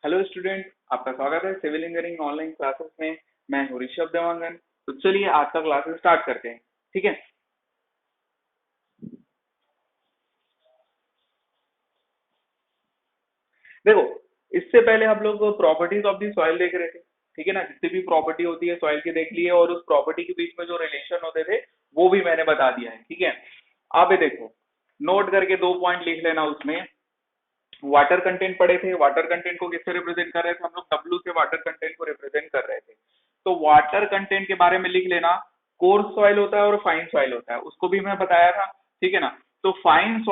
Hello student, आपका स्वागत है सिविल इंजीनियरिंग ऑनलाइन क्लासेस में। मैं हूँ ऋषभ देवांगन। तो चलिए आज का क्लासेस स्टार्ट करते हैं। ठीक है, देखो, इससे पहले हम लोग प्रॉपर्टीज ऑफ द सॉइल देख रहे थे। ठीक है ना, जितनी भी प्रॉपर्टी होती है सॉइल की देख ली है, और उस प्रॉपर्टी के बीच में जो रिलेशन होते थे वो भी मैंने बता दिया है। ठीक है, अब ये देखो, नोट करके 2 पॉइंट लिख लेना। उसमें वाटर कंटेंट पढ़े थे। वाटर कंटेंट को किससे रिप्रेजेंट कर रहे थे हम लोग? डब्ल्यू से वाटर कंटेंट को रिप्रेजेंट कर रहे थे। तो वाटर कंटेंट के बारे में लिख लेना। कोर्स सॉइल होता है और फाइन सॉइल होता है, उसको भी मैं बताया था। ठीक है ना, तो फाइन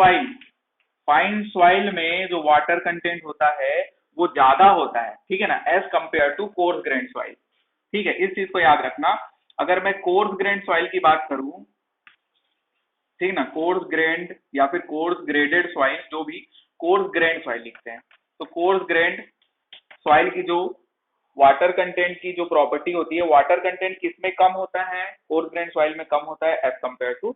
सॉइल में जो वाटर कंटेंट होता है वो ज्यादा होता है। ठीक है ना, as compared to coarse grain soil. ठीक है, इस चीज को याद रखना। अगर मैं कोर्स ग्रेन सॉइल की बात करूं, ठीक ना, कोर्स ग्रेन्ड या फिर कोर्स ग्रेडेड सॉइल, जो भी, कोर्स ग्रेन्ड सॉइल लिखते हैं। तो कोर्स ग्रेन्ड सॉइल की जो वाटर कंटेंट की जो प्रॉपर्टी होती है, वाटर कंटेंट किसमें कम होता है? कोर्स ग्रेन्ड सॉइल में कम होता है as compared to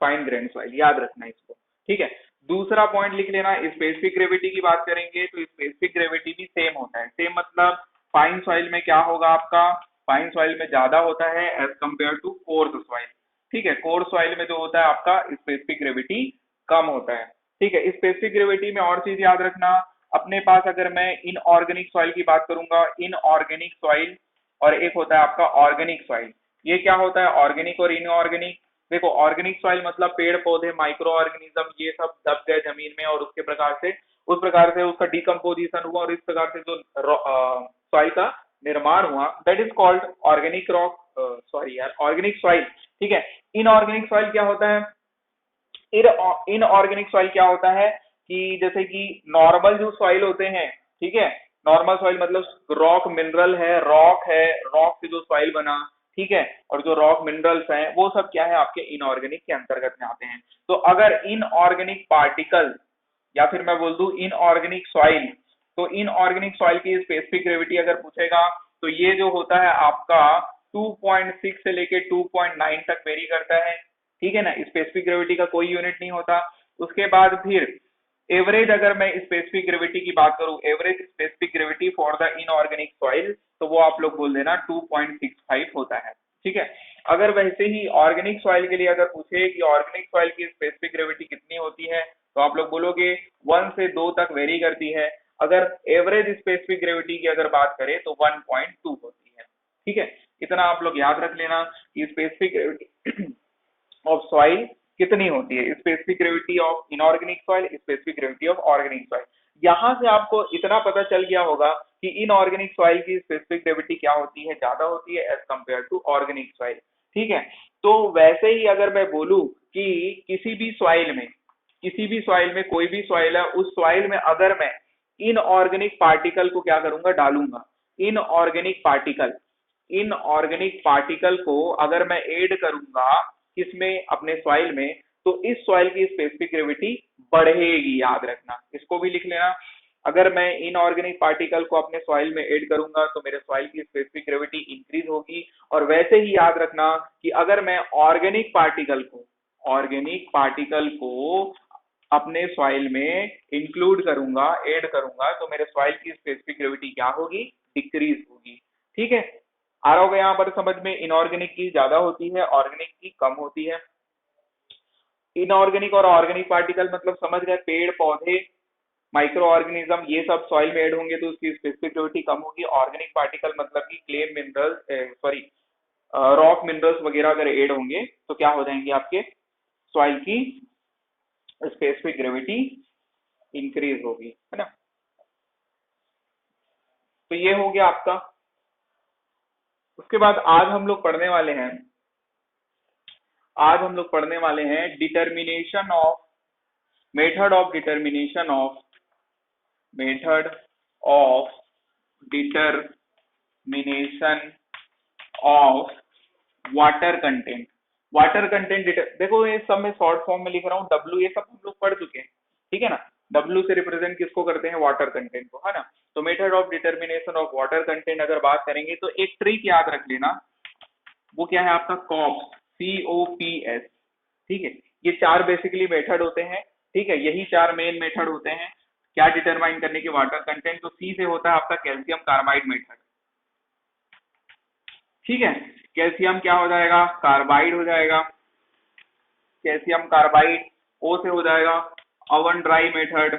fine grained soil. याद रखना इसको। ठीक है, दूसरा पॉइंट लिख लेना। स्पेसिफिक ग्रेविटी की बात करेंगे तो स्पेसिफिक ग्रेविटी भी सेम होता है। सेम मतलब फाइन सॉइल में क्या होगा आपका? फाइन सॉइल में ज्यादा होता है as compared to coarse soil. ठीक है, कोर्स सॉइल में जो होता है आपका स्पेसिफिक ग्रेविटी कम होता है। ठीक है, स्पेसिफिक ग्रेविटी में और चीज याद रखना। अपने पास अगर मैं इनऑर्गेनिक सॉइल की बात करूंगा, इनऑर्गेनिक सॉइल, और एक होता है आपका ऑर्गेनिक सॉइल। ये क्या होता है, ऑर्गेनिक और इनऑर्गेनिक? देखो, ऑर्गेनिक सॉइल मतलब पेड़ पौधे, माइक्रो ऑर्गेनिज्म, ये सब दब गए जमीन में, और उसके प्रकार से उस प्रकार से उसका डिकम्पोजिशन हुआ, और इस प्रकार से जो सॉइल का निर्माण हुआ, that is called organic rock, sorry यार, ऑर्गेनिक सॉइल। ठीक है, इनऑर्गेनिक सॉइल क्या होता है? इनऑर्गेनिक सॉइल क्या होता है कि जैसे कि नॉर्मल जो सॉइल होते हैं, ठीक है, नॉर्मल सॉइल मतलब रॉक मिनरल है, रॉक से जो सॉइल बना, ठीक है, और जो रॉक मिनरल्स हैं वो सब क्या है, आपके इनऑर्गेनिक के अंतर्गत में आते हैं। तो अगर इनऑर्गेनिक पार्टिकल, या फिर मैं बोल दूं इनऑर्गेनिक सॉइल, तो इनऑर्गेनिक सॉइल की स्पेसिफिक ग्रेविटी अगर पूछेगा तो ये जो होता है आपका 2.6 से लेके 2.9 तक वेरी करता है। ठीक है ना, स्पेसिफिक ग्रेविटी का कोई यूनिट नहीं होता। उसके बाद फिर एवरेज, अगर मैं स्पेसिफिक ग्रेविटी की बात करूं, average specific gravity for the inorganic soil, तो वो आप लोग बोल देना 2.65 होता है। ठीक है, अगर वैसे ही ऑर्गेनिक सॉइल के लिए अगर पूछे कि ऑर्गेनिक सॉइल की स्पेसिफिक ग्रेविटी कितनी होती है, तो आप लोग बोलोगे 1 से 2 तक वेरी करती है। अगर एवरेज स्पेसिफिक ग्रेविटी की अगर बात करें तो 1.2 होती है। ठीक है, इतना आप लोग याद रख लेना कि स्पेसिफिक ग्रेविटी ऑफ सॉइल कितनी होती है, specific gravity of inorganic soil, specific gravity of organic soil. यहां से आपको इतना पता चल गया होगा कि इनऑर्गेनिक सॉइल की स्पेसिफिक ग्रेविटी क्या होती है, ज्यादा होती है as compared to organic soil. ठीक है, तो वैसे ही अगर मैं बोलूं कि किसी भी सॉइल में कोई भी सॉइल है, उस सॉइल में अगर मैं इनऑर्गेनिक पार्टिकल को क्या करूंगा, डालूंगा। इनऑर्गेनिक पार्टिकल इनऑर्गेनिक पार्टिकल को अगर मैं ऐड करूंगा किसमें, अपने सॉइल में, तो इस सॉइल की स्पेसिफिक ग्रेविटी बढ़ेगी। याद रखना, इसको भी लिख लेना। अगर मैं इनऑर्गेनिक पार्टिकल को अपने सॉइल में ऐड करूंगा तो मेरे सॉइल की स्पेसिफिक ग्रेविटी इंक्रीज होगी। और वैसे ही याद रखना कि अगर मैं ऑर्गेनिक पार्टिकल को अपने सॉइल में इंक्लूड करूंगा, ऐड करूंगा, तो मेरे सॉइल की स्पेसिफिक ग्रेविटी क्या होगी, डिक्रीज होगी। ठीक है, आ रहा होगा यहाँ पर समझ में? इनऑर्गेनिक की ज्यादा होती है, ऑर्गेनिक की कम होती है। इनऑर्गेनिक और ऑर्गेनिक पार्टिकल मतलब समझ गए, पेड़ पौधे, माइक्रो ऑर्गेनिज्म, ये सब सॉइल में ऐड होंगे तो उसकी स्पेसिफिक ग्रेविटी कम होगी। ऑर्गेनिक पार्टिकल मतलब कि clay minerals, sorry, rock minerals वगैरह अगर ऐड होंगे तो क्या हो जाएंगे, आपके सॉइल की स्पेसिफिक ग्रेविटी इंक्रीज होगी, है ना। तो ये हो गया आपका। उसके बाद आज हम लोग पढ़ने वाले हैं determination of method of determination of method of determination of water content. Water content देखो, ये सब मैं शॉर्ट फॉर्म में लिख रहा हूँ, डब्ल्यू ये सब हम लोग पढ़ चुके हैं। ठीक है ना, डब्ल्यू से रिप्रेजेंट किसको करते हैं, वाटर कंटेंट को, है ना। तो method of determination of water content अगर बात करेंगे तो एक ट्रिक याद रख लेना, वो क्या है आपका, कॉप्स, COPS। ठीक है, ये चार बेसिकली मेथड होते हैं। ठीक है, यही चार मेन मेथड होते हैं। क्या डिटरमाइन करने के वाटर कंटेंट, तो सी से होता है आपका कैल्शियम कार्बाइड मेथड। ठीक है, कैल्शियम क्या हो जाएगा, कार्बाइड हो जाएगा, कैल्शियम कार्बाइड। ओ से हो जाएगा ओवन ड्राई मेथड।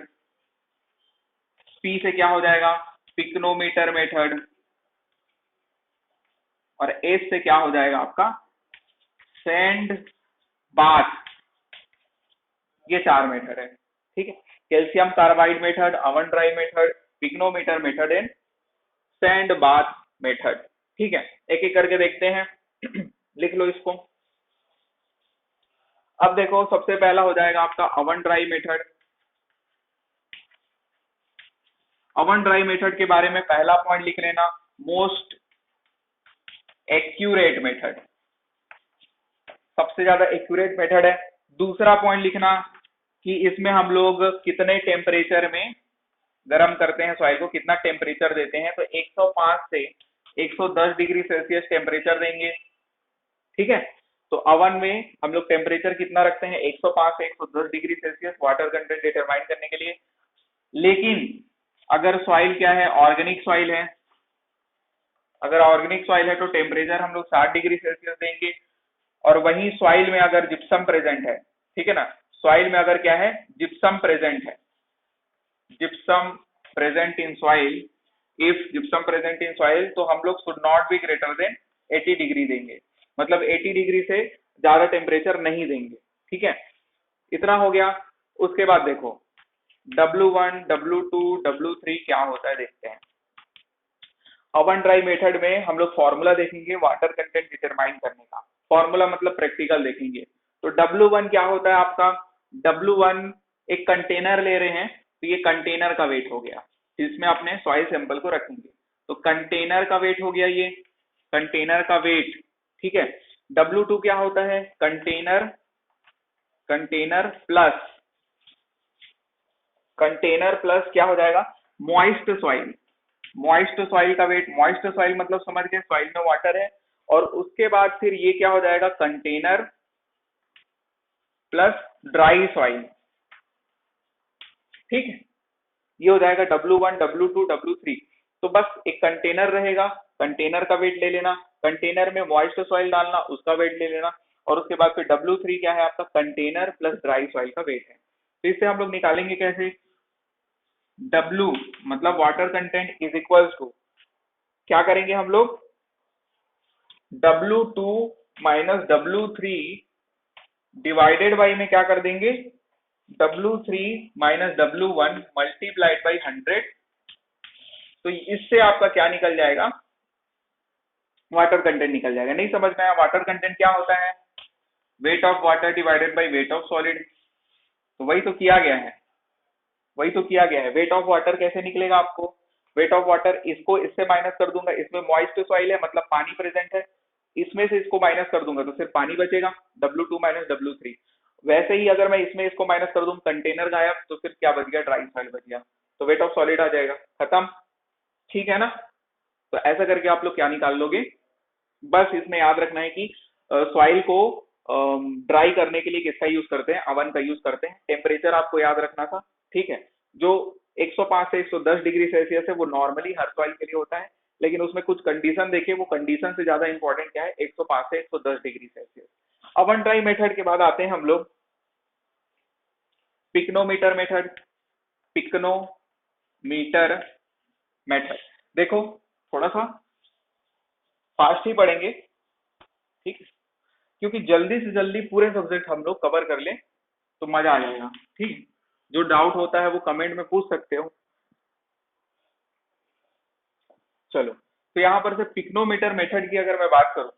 पी से क्या हो जाएगा, पिक्नोमीटर मेथड। और एस से क्या हो जाएगा आपका, सैंड बाथ। ये 4 मेथड है। ठीक है, calcium carbide method, oven dry method, pycnometer method and sand bath method. ठीक है, एक एक करके देखते हैं। लिख लो इसको। अब देखो सबसे पहला हो जाएगा आपका oven dry method. Oven dry method के बारे में पहला पॉइंट लिख लेना, मोस्ट एक्यूरेट मेथड, सबसे ज्यादा एक्यूरेट मेथड है। दूसरा पॉइंट लिखना कि इसमें हम लोग कितने टेम्परेचर में गर्म करते हैं सॉइल को, कितना टेम्परेचर देते हैं, तो 105 से 110 डिग्री सेल्सियस टेम्परेचर देंगे। ठीक है, तो अवन में हम लोग टेम्परेचर कितना रखते हैं, 105 से 110 degree Celsius water content determine करने के लिए। लेकिन अगर सॉइल क्या है, ऑर्गेनिक सॉइल है, अगर ऑर्गेनिक सॉइल है तो टेम्परेचर हम लोग 60 डिग्री सेल्सियस देंगे। और वही सॉइल में अगर जिप्सम प्रेजेंट है, ठीक है ना, सॉइल में अगर क्या है, जिप्सम प्रेजेंट है, gypsum present in soil, if gypsum present in soil, तो हम लोग should not be greater than 80 degree देंगे, मतलब 80 डिग्री से ज्यादा टेम्परेचर नहीं देंगे। ठीक है, इतना हो गया। उसके बाद देखो W1, W2, W3 क्या होता है देखते हैं। ओवन ड्राई मेथड में हम लोग फॉर्मूला देखेंगे वाटर कंटेंट डिटरमाइन करने का, फॉर्मूला मतलब प्रैक्टिकल देखेंगे। तो W1 क्या होता है आपका, W1 एक कंटेनर ले रहे हैं, तो ये कंटेनर का वेट हो गया जिसमें अपने सॉइल सैंपल को रखेंगे, तो कंटेनर का वेट हो गया ये, कंटेनर का वेट। ठीक है, W2 क्या होता है, container, container plus, container plus क्या हो जाएगा, मॉइस्ट सॉइल, मॉइस्ट सॉइल का वेट। मॉइस्ट सॉइल मतलब समझ गए, सॉइल में वाटर है। और उसके बाद फिर ये क्या हो जाएगा, कंटेनर प्लस ड्राई सॉइल। ठीक है, ये हो जाएगा W1, W2, W3। तो बस एक कंटेनर रहेगा, कंटेनर का वेट ले लेना, कंटेनर में मॉइस्ट सॉइल डालना, उसका वेट ले लेना। और उसके बाद फिर W3 क्या है आपका, कंटेनर प्लस ड्राई सॉइल का वेट है। तो इससे हम लोग निकालेंगे कैसे, W मतलब water content is equals to, क्या करेंगे हम लोग, W2 minus W3 divided by में क्या कर देंगे, W3 minus W1 multiplied by 100। तो इससे आपका क्या निकल जाएगा, वाटर कंटेंट निकल जाएगा। नहीं समझ में आया, वाटर कंटेंट क्या होता है, weight of water divided by weight of solid. तो वही तो किया गया है, वही तो किया गया है। वेट ऑफ वाटर कैसे निकलेगा आपको, वेट ऑफ वाटर, इसको इससे माइनस कर दूंगा, इसमें मॉइस्ट सॉइल है मतलब पानी प्रेजेंट है, इसमें से इसको माइनस कर दूंगा तो सिर्फ पानी बचेगा, W2 माइनस W3। वैसे ही अगर मैं इसमें इसको माइनस कर दूं, कंटेनर गायब, तो फिर क्या बच गया, ड्राई सॉइल बच गया, तो वेट ऑफ सॉलिड आ जाएगा, खत्म। ठीक है ना, तो ऐसा करके आप लोग क्या निकाल लोगे, बस इसमें याद रखना है कि सॉइल को ड्राई करने के लिए किसका यूज करते हैं, अवन का यूज करते हैं। टेम्परेचर आपको याद रखना था। ठीक है, जो 105 से 110 डिग्री सेल्सियस है वो नॉर्मली हर सॉइल के लिए होता है, लेकिन उसमें कुछ कंडीशन देखिए, वो कंडीशन से ज्यादा इंपॉर्टेंट क्या है, 105 से 110 degree Celsius. Oven dry method के बाद आते हैं हम लोग पिक्नोमीटर मेथड, पिक्नोमीटर मेथड। देखो थोड़ा सा फास्ट ही पढ़ेंगे, ठीक है, क्योंकि जल्दी से जल्दी पूरे सब्जेक्ट हम लोग कवर कर लें तो मजा आ जाएगा। ठीक है, जो डाउट होता है वो कमेंट में पूछ सकते हो। चलो, तो यहाँ पर से पिक्नोमीटर मेथड की अगर मैं बात करूं,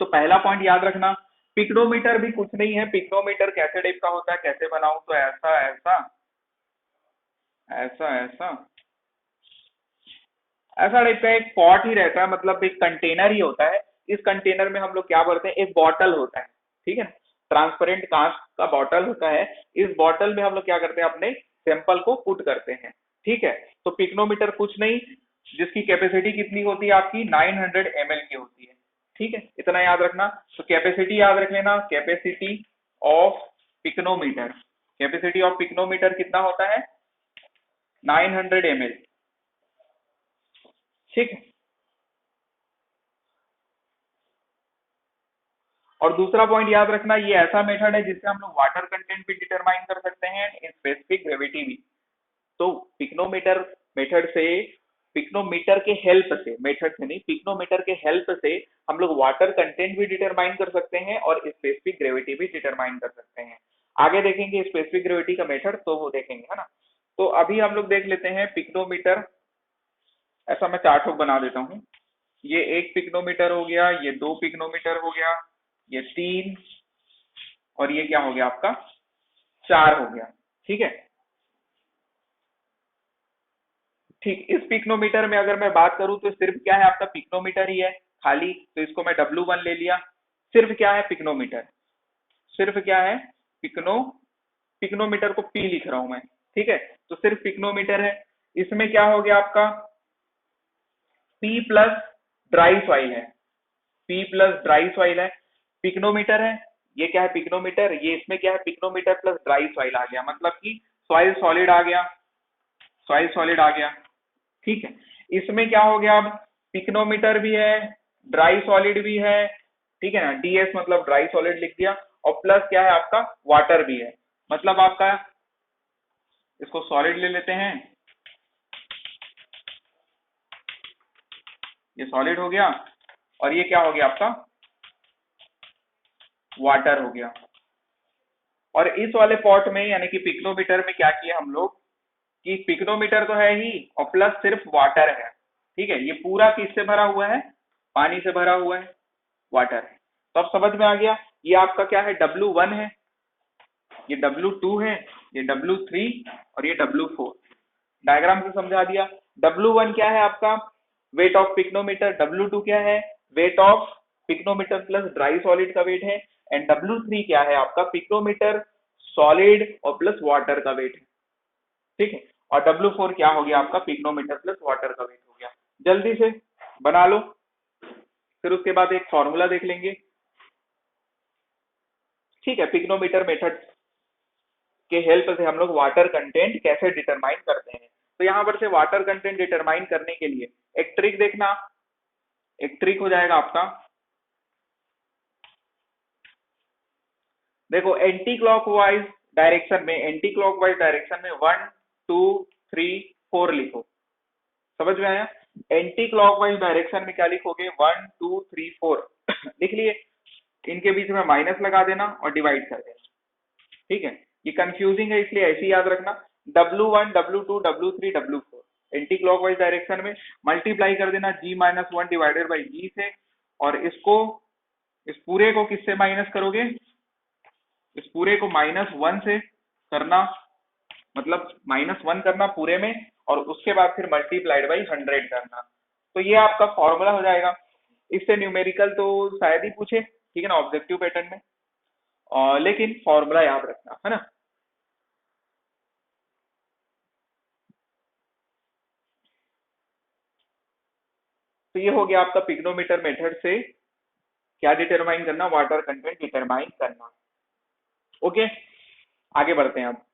तो पहला पॉइंट याद रखना, पिक्नोमीटर भी कुछ नहीं है, पिक्नोमीटर कैसे टाइप का होता है, कैसे बनाऊं, तो ऐसा ऐसा ऐसा ऐसा ऐसा टाइप का एक पॉट ही रहता है, मतलब एक कंटेनर ही होता है। इस कंटेनर में हम लोग क्या भरते हैं, एक बॉटल होता है, ठीक है, ट्रांसपेरेंट कांच का बॉटल होता है। इस बॉटल में हम लोग क्या करते हैं, अपने सैंपल को पुट करते हैं। ठीक है, तो पिक्नोमीटर कुछ नहीं, जिसकी कैपेसिटी कितनी होती है आपकी, 900 ml की होती है। ठीक है, इतना याद रखना। तो कैपेसिटी याद रख लेना, capacity of pycnometer, capacity of pycnometer कितना होता है, 900 ml। ठीक है। और दूसरा पॉइंट याद रखना, ये ऐसा मेथड है जिससे हम लोग वाटर कंटेंट भी डिटरमाइन कर सकते हैं, इन स्पेसिफिक ग्रेविटी भी। तो पिक्नोमीटर मेथड से, पिक्नोमीटर के हेल्प से, मेथड से नहीं, पिक्नोमीटर के हेल्प से हम लोग वाटर कंटेंट भी डिटरमाइन कर सकते हैं और स्पेसिफिक ग्रेविटी भी डिटरमाइन कर सकते हैं। आगे देखेंगे स्पेसिफिक ग्रेविटी का मेथड, तो वो देखेंगे, है ना। तो अभी हम लोग देख लेते हैं पिक्नोमीटर। ऐसा मैं चार्ट बना देता हूँ। ये एक पिक्नोमीटर हो गया, ये दो पिक्नोमीटर हो गया, ये तीन, और ये क्या हो गया आपका, चार हो गया। ठीक है। ठीक, इस पिक्नोमीटर में अगर मैं बात करूं तो सिर्फ क्या है आपका, पिक्नोमीटर ही है खाली, तो इसको मैं W1 ले लिया। सिर्फ क्या है, पिक्नोमीटर। सिर्फ क्या है, पिक्नो पिक्नोमीटर को P लिख रहा हूं मैं। ठीक है, तो सिर्फ पिक्नोमीटर है। इसमें क्या हो गया आपका, P प्लस ड्राई सॉइल है, P प्लस ड्राई सॉइल है। पिक्नोमीटर है, ये क्या है, पिक्नोमीटर, ये इसमें क्या है, पिक्नोमीटर प्लस ड्राई सॉइल आ गया, मतलब कि सॉइल सॉलिड आ गया, सॉइल सॉलिड आ गया। ठीक है। इसमें क्या हो गया, अब पिक्नोमीटर भी है, ड्राई सॉलिड भी है, ठीक है ना, DS मतलब ड्राई सॉलिड लिख दिया, और प्लस क्या है आपका, वाटर भी है। मतलब आपका, इसको सॉलिड ले लेते हैं, ये सॉलिड हो गया, और ये क्या हो गया आपका, वाटर हो गया। और इस वाले पॉट में यानी कि पिक्नोमीटर में क्या किया हम लोग, कि पिक्नोमीटर तो है ही और प्लस सिर्फ वाटर है। ठीक है, ये पूरा किससे भरा हुआ है, पानी से भरा हुआ है, वाटर है। तो अब समझ में आ गया, ये आपका क्या है, W1 है, ये W2 है, ये W3 और ये W4। डायग्राम से समझा दिया। W1 क्या है आपका, वेट ऑफ पिक्नोमीटर, W2 क्या है, weight of pycnometer plus dry solid का वेट है, एंड W3 क्या है आपका, पिक्नोमीटर सॉलिड और प्लस वाटर का वेट है। ठीक है, और W4 क्या हो गया आपका, पिक्नोमीटर प्लस वाटर का वेट हो गया। जल्दी से बना लो, फिर उसके बाद एक फॉर्मूला देख लेंगे। ठीक है, पिक्नोमीटर मेथड के हेल्प से हम लोग वाटर कंटेंट कैसे डिटरमाइन करते हैं। तो यहाँ पर से वाटर कंटेंट डिटरमाइन करने के लिए एक ट्रिक देखना, एक ट्रिक हो जाएगा आपका। देखो, एंटी क्लॉकवाइज डायरेक्शन में, एंटी क्लॉकवाइज डायरेक्शन में 1 2 3 4 लिखो। समझ में आया। एंटी क्लॉकवाइज डायरेक्शन में क्या लिखोगे, 1 2 3 4 लिख लिए। इनके बीच में माइनस लगा देना और डिवाइड कर देना। ठीक है, ये कंफ्यूजिंग है इसलिए ऐसे ही याद रखना, W1 W2 W3 W4 anti clockwise direction में मल्टीप्लाई कर देना G-1 डिवाइडेड बाई G से, और इसको, इस पूरे को किससे माइनस करोगे, इस पूरे को -1 से करना, मतलब -1 करना पूरे में, और उसके बाद फिर मल्टीप्लाइड बाई 100 करना। तो ये आपका फॉर्मूला हो जाएगा। इससे न्यूमेरिकल तो शायद ही पूछे, ठीक है ना, ऑब्जेक्टिव पैटर्न में, और लेकिन फॉर्मूला याद रखना, है ना। तो ये हो गया आपका पिग्नोमीटर मेथड से क्या डिटरमाइन करना, वाटर कंटेंट डिटरमाइन करना। ओके, आगे बढ़ते हैं अब।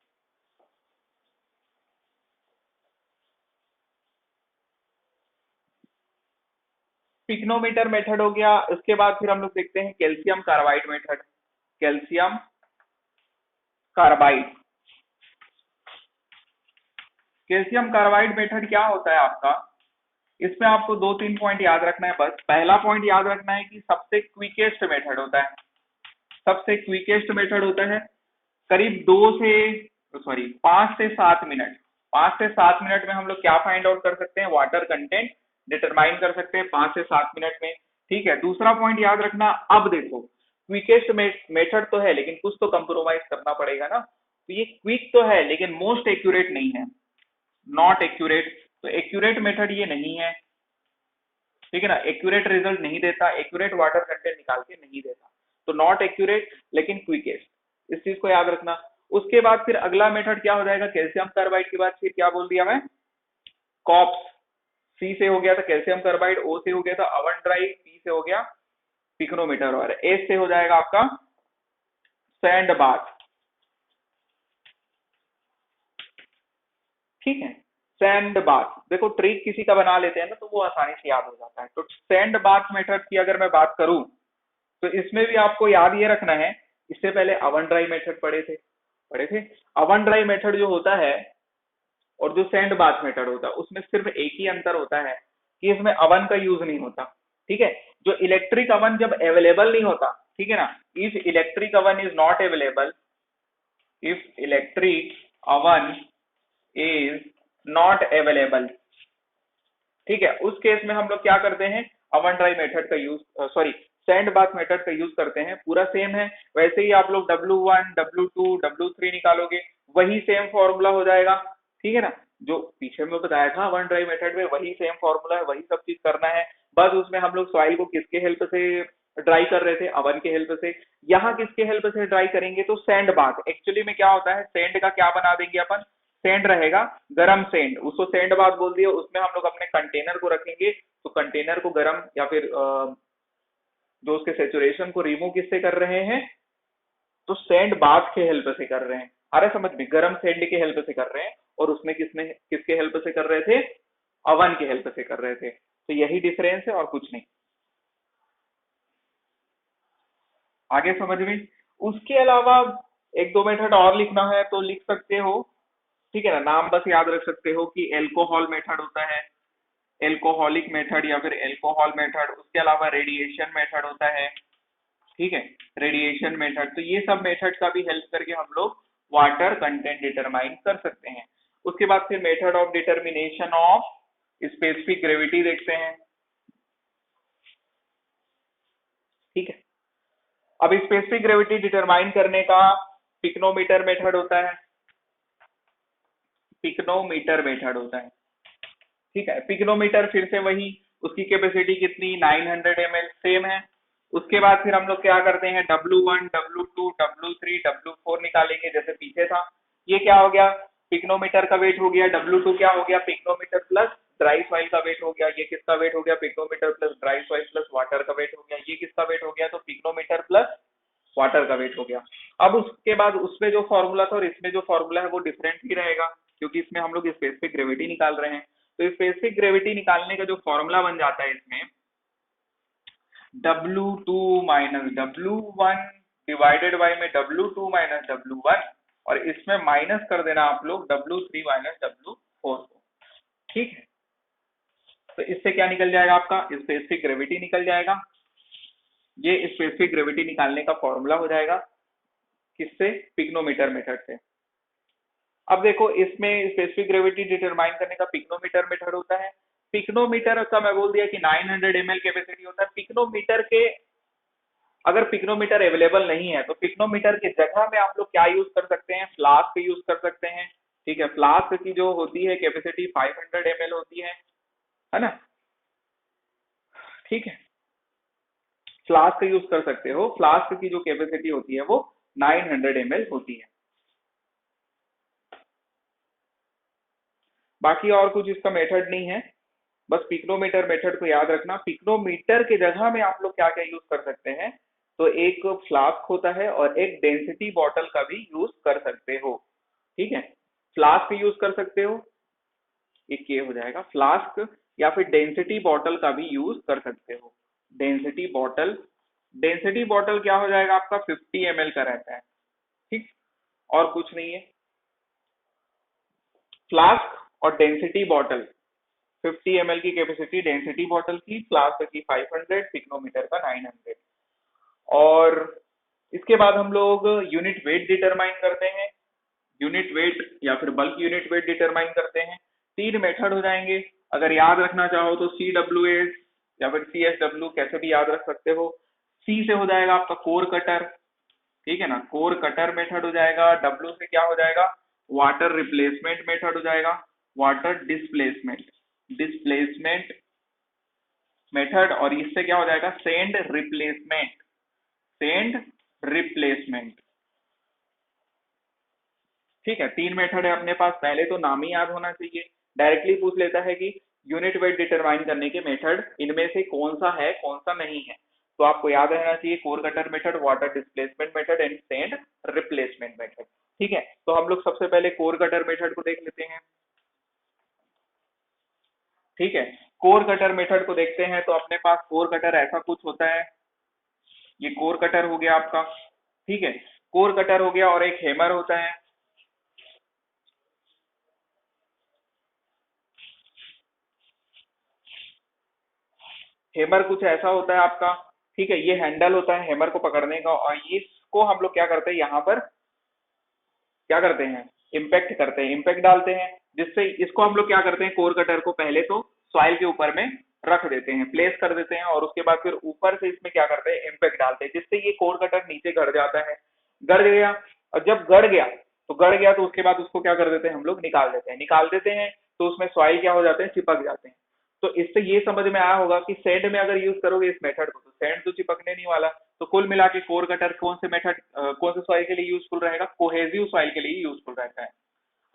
पिग्नोमीटर मेथड हो गया, उसके बाद फिर हम लोग देखते हैं calcium carbide method. Calcium carbide, calcium carbide method क्या होता है आपका, इसमें आपको 2-3 पॉइंट याद रखना है बस। पहला पॉइंट याद रखना है कि सबसे क्विकेस्ट मेथड होता है, सबसे क्विकेस्ट मेथड होता है। करीब 5 से 7 मिनट, 5 से 7 मिनट में हम लोग क्या फाइंड आउट कर सकते हैं, वाटर कंटेंट डिटरमाइन कर सकते हैं 5 से 7 मिनट में। ठीक है, दूसरा पॉइंट याद रखना, अब देखो क्विकेस्ट मेथड तो है लेकिन कुछ तो कंप्रोमाइज करना पड़ेगा ना, तो ये क्विक तो है लेकिन मोस्ट एक्यूरेट नहीं है, नॉट एक्यूरेट। तो एक्यूरेट मेथड ये नहीं है, ठीक है ना, एक्यूरेट रिजल्ट नहीं देता, एक्यूरेट वाटर कंटेंट निकाल के नहीं देता, तो नॉट एक्यूरेट लेकिन क्विकेस्ट, इस चीज को याद रखना। उसके बाद फिर अगला मेथड क्या हो जाएगा, कैल्शियम कार्बाइड के बाद फिर क्या बोल दिया मैं, कॉप्स। सी से हो गया था कैल्शियम कार्बाइड, ओ से हो गया था अवन ड्राई, पी से हो गया पिक्नोमीटर, और एस से हो जाएगा आपका सैंड बाथ। ठीक है, सैंड बाथ, देखो ट्रिक किसी का बना लेते हैं ना तो वो आसानी से याद हो जाता है। तो सैंड बाथ मेथड की अगर मैं बात करूं तो इसमें भी आपको याद ये रखना है, इससे पहले अवन ड्राई मेथड पढ़े थे। अवन ड्राई मेथड जो होता है और जो सैंड बाथ मेथड होता है उसमें सिर्फ एक ही अंतर होता है कि इसमें अवन का यूज नहीं होता। ठीक है, जो इलेक्ट्रिक अवन जब अवेलेबल नहीं होता, ठीक है ना, if electric oven is not available, if electric oven is not available, ठीक है, उस केस में हम लोग क्या करते हैं, अवन ड्राई मेथड का use, sorry sand bath method का यूज करते हैं। पूरा सेम है, वैसे ही आप लोग W1 W2 W3 निकालोगे, वही सेम फॉर्मूला हो जाएगा। ठीक है ना, जो पीछे में बताया था अवन ड्राई मेथड में वही सेम फॉर्मूला है, वही सब चीज करना है। बस उसमें हम लोग सॉइल को किसके हेल्प से ड्राई कर रहे थे, अवन के हेल्प से। यहाँ किसके हेल्प से ड्राई करेंगे, तो सैंड बाथ। एक्चुअली में क्या होता है, सैंड का क्या बना देंगे अपन, सेंड रहेगा, गरम सेंड, उसको सेंड बात बोल दिया। उसमें हम लोग अपने कंटेनर को रखेंगे, तो कंटेनर को गरम या फिर जो उसके सेचुरेशन को रिमूव किससे कर रहे हैं, तो सैंड बाथ के हेल्प से कर रहे हैं। आ रहा है समझ में, गरम सैंड के हेल्प से कर रहे हैं, और उसमें किसके हेल्प से कर रहे थे, अवन के हेल्प से कर रहे थे। तो यही डिफरेंस है और कुछ नहीं। आगे समझ में। उसके अलावा एक दो मेथड और लिखना है तो लिख सकते हो, ठीक है ना, नाम बस याद रख सकते हो कि एल्कोहल मेथड होता है, एल्कोहलिक मेथड या फिर एल्कोहल मेथड। उसके अलावा रेडिएशन मेथड होता है, ठीक है, रेडिएशन मेथड। तो ये सब मेथड का भी हेल्प करके हम लोग वाटर कंटेंट डिटरमाइन कर सकते हैं। उसके बाद फिर method of determination of specific gravity देखते हैं। ठीक है, अब स्पेसिफिक ग्रेविटी डिटरमाइन करने का पिक्नोमीटर मेथड होता है, पिक्नोमीटर मेथड होता है। ठीक है, पिक्नोमीटर फिर से वही, उसकी कैपेसिटी कितनी 900 ml सेम है। उसके बाद फिर हम लोग क्या करते हैं, W1 W2 W3 W4 निकालेंगे जैसे पीछे था। ये क्या हो गया, पिक्नोमीटर का वेट हो गया, W2 क्या हो गया, पिक्नोमीटर प्लस ड्राई सॉइल का वेट हो गया। ये किसका वेट हो गया, pycnometer plus dry soil plus water का वेट हो गया। ये किसका वेट हो गया, तो पिक्नोमीटर प्लस वाटर का वेट हो गया। अब उसके बाद उसमें जो फॉर्मूला था और इसमें जो फॉर्मूला है वो डिफरेंट ही रहेगा, क्योंकि इसमें हम लोग स्पेसिफिक ग्रेविटी निकाल रहे हैं। तो स्पेसिफिक ग्रेविटी निकालने का जो फॉर्मूला बन जाता है इसमें, W2 minus W1 divided by में W2 माइनस W1, और इसमें माइनस कर देना आप लोग W3 माइनस W4 को। ठीक है, तो इससे क्या निकल जाएगा, आपका स्पेसिफिक ग्रेविटी निकल जाएगा। ये स्पेसिफिक ग्रेविटी निकालने का फॉर्मूला हो जाएगा, किससे, पिक्नोमीटर मेथड से। अब देखो इसमें स्पेसिफिक ग्रेविटी डिटरमाइन करने का पिक्नोमीटर मेथड होता है। पिक्नोमीटर का मैं बोल दिया कि 900 ml कैपेसिटी होता है। पिक्नोमीटर के, अगर पिक्नोमीटर अवेलेबल नहीं है तो पिक्नोमीटर की जगह में आप लोग क्या यूज कर सकते हैं, फ्लास्क यूज कर सकते हैं। ठीक है, फ्लास्क की जो होती है कैपेसिटी 500 ml होती है ना। ठीक है, फ्लास्क यूज कर सकते हो, फ्लास्क की जो कैपेसिटी होती है वो 900 ml होती है। बाकी और कुछ इसका मेथड नहीं है, बस पिक्नोमीटर मेथड को याद रखना। पिक्नोमीटर की जगह में आप लोग क्या क्या यूज कर सकते हैं, तो एक फ्लास्क होता है और एक डेंसिटी बॉटल का भी यूज कर सकते हो। ठीक है, फ्लास्क यूज कर सकते हो, एक ये हो जाएगा फ्लास्क, या फिर डेंसिटी बॉटल का भी यूज कर सकते हो। डेंसिटी बॉटल, डेंसिटी बॉटल क्या हो जाएगा आपका 50 ml का रहता है। ठीक, और कुछ नहीं है। फ्लास्क और डेंसिटी बॉटल, 50 ml की कैपेसिटी डेंसिटी बॉटल की, फ्लास्क की 500, पिक्नोमीटर का 900। और इसके बाद हम लोग यूनिट वेट डिटरमाइन करते हैं, यूनिट वेट या फिर बल्क यूनिट वेट डिटरमाइन करते हैं। तीन मेथड हो जाएंगे, अगर याद रखना चाहो तो CWS या फिर CSW कैसे भी याद रख सकते हो। C से हो जाएगा आपका कोर कटर, ठीक है ना, कोर कटर मेथड हो जाएगा। W से क्या हो जाएगा, वाटर रिप्लेसमेंट मेथड हो जाएगा, वाटर डिस्प्लेसमेंट, डिस्प्लेसमेंट मेथड। और इससे क्या हो जाएगा, सेंड रिप्लेसमेंट, सेंड रिप्लेसमेंट। ठीक है, तीन मेथड है अपने पास, पहले तो नाम ही याद होना चाहिए। डायरेक्टली पूछ लेता है कि यूनिट वेट डिटरमाइन करने के मेथड इनमें से कौन सा है कौन सा नहीं है, तो आपको याद रहना चाहिए core cutter method, water displacement method and send replacement method. ठीक है, तो हम लोग सबसे पहले कोर कटर मेथड को देख लेते हैं। ठीक है। कोर कटर मेथड को देखते हैं तो अपने पास कोर कटर ऐसा कुछ होता है, ये कोर कटर हो गया आपका, ठीक है। कोर कटर हो गया और एक हैमर होता है, हैमर कुछ ऐसा होता है आपका, ठीक है। ये हैंडल होता है हैमर को पकड़ने का, और इसको हम लोग क्या करते हैं यहाँ पर, क्या करते हैं, इम्पैक्ट करते हैं, इम्पैक्ट डालते हैं, जिससे इसको हम लोग क्या करते हैं, कोर कटर को पहले तो सॉइल के ऊपर में रख देते हैं, प्लेस कर देते हैं, और उसके बाद फिर ऊपर से इसमें क्या करते हैं, इम्पैक्ट डालते हैं, जिससे ये कोर कटर नीचे गड़ जाता है। गड़ गया, और जब गड़ गया तो गड़ गया तो उसके बाद उसको क्या कर देते हैं हम लोग, निकाल देते हैं, निकाल देते हैं, तो उसमें सॉइल क्या हो जाते हैं, चिपक जाते हैं। तो इससे ये समझ में आया होगा कि सैंड में अगर यूज करोगे इस मेथड को तो सैंड तो चिपकने नहीं वाला। तो कुल मिला के कोर कटर कौन से मेथड, कौन से सॉइल के लिए यूजफुल रहेगा, कोहेजिव सॉइल के लिए यूजफुल रहता है।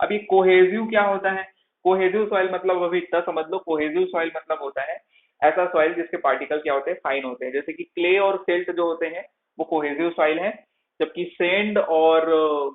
अब ये कोहेजिव क्या होता है, कोहेजिव सॉइल मतलब अभी इतना समझ लो, कोहेजिव सॉइल मतलब होता है ऐसा सॉइल जिसके पार्टिकल क्या होते हैं, फाइन होते हैं, जैसे कि क्ले और सिल्ट जो होते हैं वो कोहेजिव सॉइल है, जबकि सेंड और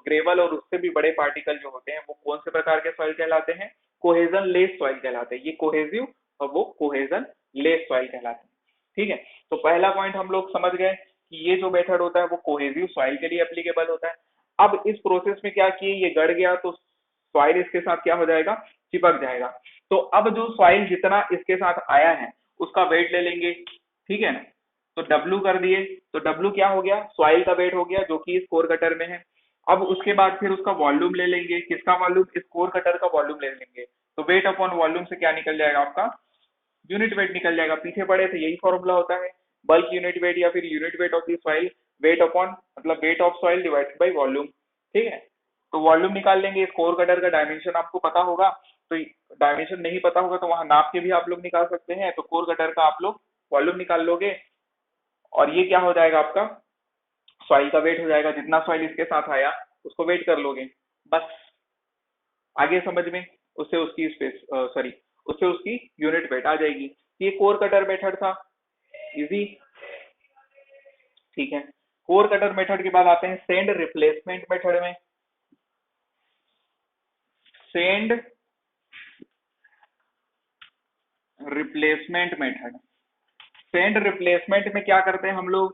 ग्रेवल और उससे भी बड़े पार्टिकल जो होते हैं वो कौन से प्रकार के सॉइल कहलाते हैं, कोहेजन लेस सॉइल कहलाते हैं। ये कोहेजिव और वो कोहेजन लेस सॉइल कहलाते हैं, ठीक है। तो पहला पॉइंट हम लोग समझ गए कि ये जो मेथड होता है वो कोहेजिव सॉइल के लिए एप्लीकेबल होता है। अब इस प्रोसेस में क्या किए, ये गड़ गया तो सॉइल इसके साथ क्या हो जाएगा, चिपक जाएगा। तो अब जो सॉइल जितना इसके साथ आया है उसका वेट ले लेंगे, ठीक है ना। तो डब्लू कर दिए, तो डब्लू क्या हो गया, सॉइल का वेट हो गया जो कि इस कोर कटर में है। अब उसके बाद फिर उसका वॉल्यूम ले लेंगे, किसका वॉल्यूम, इस कोर कटर का वॉल्यूम ले लेंगे। तो वेट अपॉन वॉल्यूम से क्या निकल जाएगा आपका, यूनिट वेट निकल जाएगा। पीछे पड़े थे यही फॉर्मूला होता है, बल्क यूनिट वेट या फिर unit weight of the soil, weight upon मतलब weight of soil divided by volume, ठीक है। तो वॉल्यूम निकाल लेंगे, इस कोर कटर का डायमेंशन आपको पता होगा, तो डायमेंशन नहीं पता होगा तो वहां नाप के भी आप लोग निकाल सकते हैं। तो कोर कटर का आप लोग वॉल्यूम निकाल लोगे, और ये क्या हो जाएगा आपका, सॉइल का वेट हो जाएगा, जितना सॉइल इसके साथ आया उसको वेट कर लोगे, बस। आगे समझ में, उससे उसकी स्पेस सॉरी उससे उसकी यूनिट वेट आ जाएगी। ये कोर कटर मेथड था, इजी, ठीक है। कोर कटर मेथड के बाद आते हैं सेंड रिप्लेसमेंट मेथड में। Send replacement method, send replacement में क्या करते हैं हम लोग,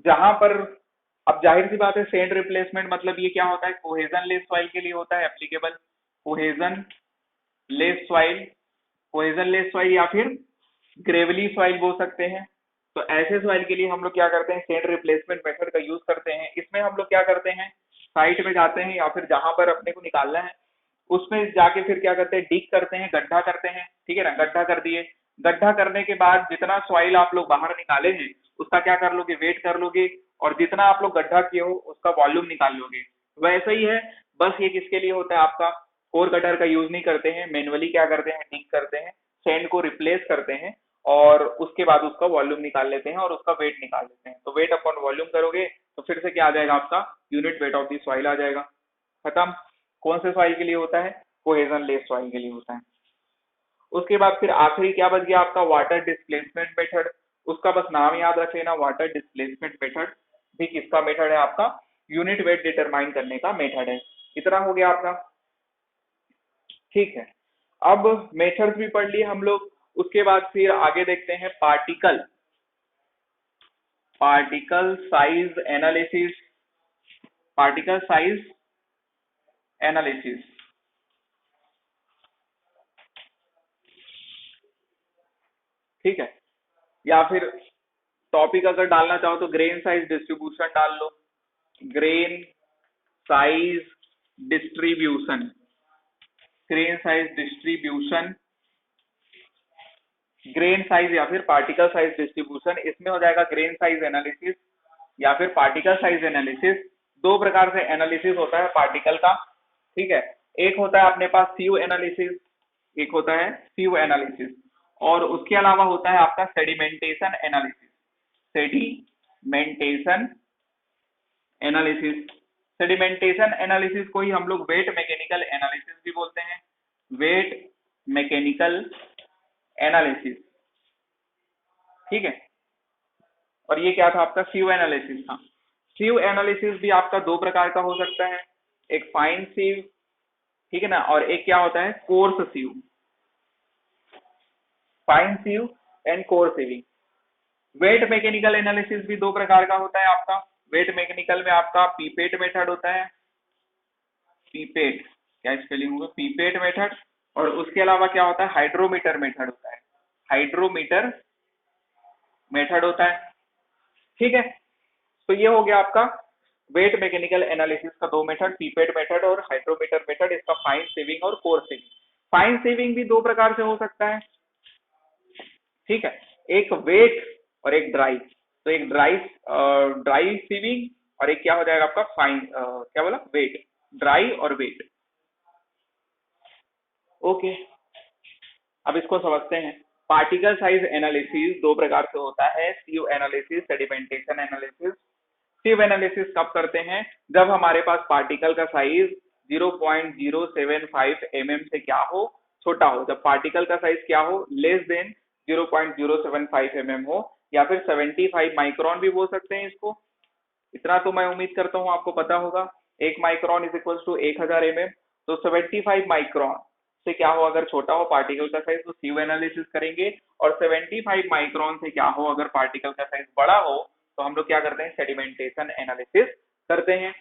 जहां पर, अब जाहिर सी बात है सेंड रिप्लेसमेंट मतलब ये क्या होता है, कोहेजन लेस सॉइल के लिए होता है applicable, cohesion less soil, cohesion less soil या फिर ग्रेवली सॉइल बोल सकते हैं। तो ऐसे सॉइल के लिए हम लोग क्या करते हैं, सेंड रिप्लेसमेंट मेथड का यूज करते हैं। इसमें हम लोग क्या करते हैं, साइट में जाते हैं या फिर जहां पर अपने को निकालना है उसमें जाके फिर क्या करते हैं, डिग करते हैं, गड्ढा करते हैं, ठीक है ना। गड्ढा कर दिए, गड्ढा करने के बाद जितना सॉइल आप लोग बाहर निकाले हैं उसका क्या कर लोगे, वेट कर लोगे, और जितना आप लोग गड्ढा किए हो उसका वॉल्यूम निकाल लोगे। वैसा ही है, बस ये किसके लिए होता है आपका, कोर कटर का यूज नहीं करते हैं, मैनुअली क्या करते हैं, डिग करते हैं, सैंड को रिप्लेस करते हैं, और उसके बाद उसका वॉल्यूम निकाल लेते हैं और उसका वेट निकाल लेते हैं। तो वेट अपॉन वॉल्यूम करोगे तो फिर से क्या आ जाएगा आपका, unit weight of the soil आ जाएगा, खत्म। कौन से सॉइल के लिए होता है, कोहेजन लेस सॉइल के लिए होता है। उसके बाद फिर आखिरी क्या बच गया आपका, वाटर डिस्प्लेसमेंट मेथड। उसका बस नाम याद रख लेना, वाटर डिस्प्लेसमेंट मेथड भी किसका मेथड है आपका, यूनिट वेट डिटरमाइन करने का मेथड है। इतना हो गया आपका, ठीक है। अब मेथड्स भी पढ़ लिए हम लोग, उसके बाद फिर आगे देखते हैं particle, particle size analysis, particle size analysis, ठीक है। या फिर टॉपिक अगर डालना चाहो तो ग्रेन साइज डिस्ट्रीब्यूशन डाल लो, grain size distribution, grain size distribution, grain size या फिर पार्टिकल साइज डिस्ट्रीब्यूशन, इसमें हो जाएगा ग्रेन साइज एनालिसिस या फिर पार्टिकल साइज एनालिसिस। दो प्रकार से एनालिसिस होता है पार्टिकल का, ठीक है। एक होता है अपने पास सीयू एनालिसिस, एक होता है सीयू एनालिसिस, और उसके अलावा होता है आपका sedimentation analysis, sedimentation analysis. Sedimentation analysis को ही हम लोग वेट मैकेनिकल एनालिसिस भी बोलते हैं, वेट मैकेनिकल एनालिसिस, ठीक है। और ये क्या था आपका, सीयू एनालिसिस था। सीयू एनालिसिस भी आपका दो प्रकार का हो सकता है, एक फाइन सीव, ठीक है ना, और एक क्या होता है, coarse sieve, fine sieve and coarse sieving. Wet mechanical analysis भी दो प्रकार का होता है आपका। वेट मैकेनिकल में आपका पीपेट मेथड होता है, पीपेट, क्या स्पेलिंग होगा, पीपेट मेथड। और उसके अलावा क्या होता है, हाइड्रोमीटर मेथड होता है, हाइड्रोमीटर मेथड होता है। ठीक है, तो ये हो गया आपका वेट मैकेनिकल एनालिसिस का दो मेथड, पीपेट मेथड और हाइड्रोमीटर मेथड। इसका फाइन सीविंग और कोर सीविंग। फाइन सीविंग भी दो प्रकार से हो सकता है, ठीक है, एक वेट और एक ड्राई। तो एक ड्राई सीविंग और एक क्या हो जाएगा आपका फाइन, क्या बोला, वेट, ड्राई और वेट। ओके, अब इसको समझते हैं। पार्टिकल साइज एनालिसिस दो प्रकार से होता है, सीव एनालिसिस, सेडिमेंटेशन एनालिसिस। सीव एनालिसिस कब करते हैं, जब हमारे पास पार्टिकल का साइज 0.075 mm से क्या हो, छोटा हो। जब पार्टिकल का साइज क्या हो, लेस देन 0.075 mm हो, या फिर 75 माइक्रोन भी बोल सकते हैं इसको। इतना तो मैं उम्मीद करता हूँ आपको पता होगा, 1 micron is equal to 1000 mm। तो 75 माइक्रोन से क्या हो अगर छोटा हो पार्टिकल का साइज, तो सीव एनालिसिस करेंगे। और 75 माइक्रोन से क्या हो अगर पार्टिकल का साइज बड़ा हो, तो हम लोग क्या करते हैं, सेडिमेंटेशन एनालिसिस करते हैं।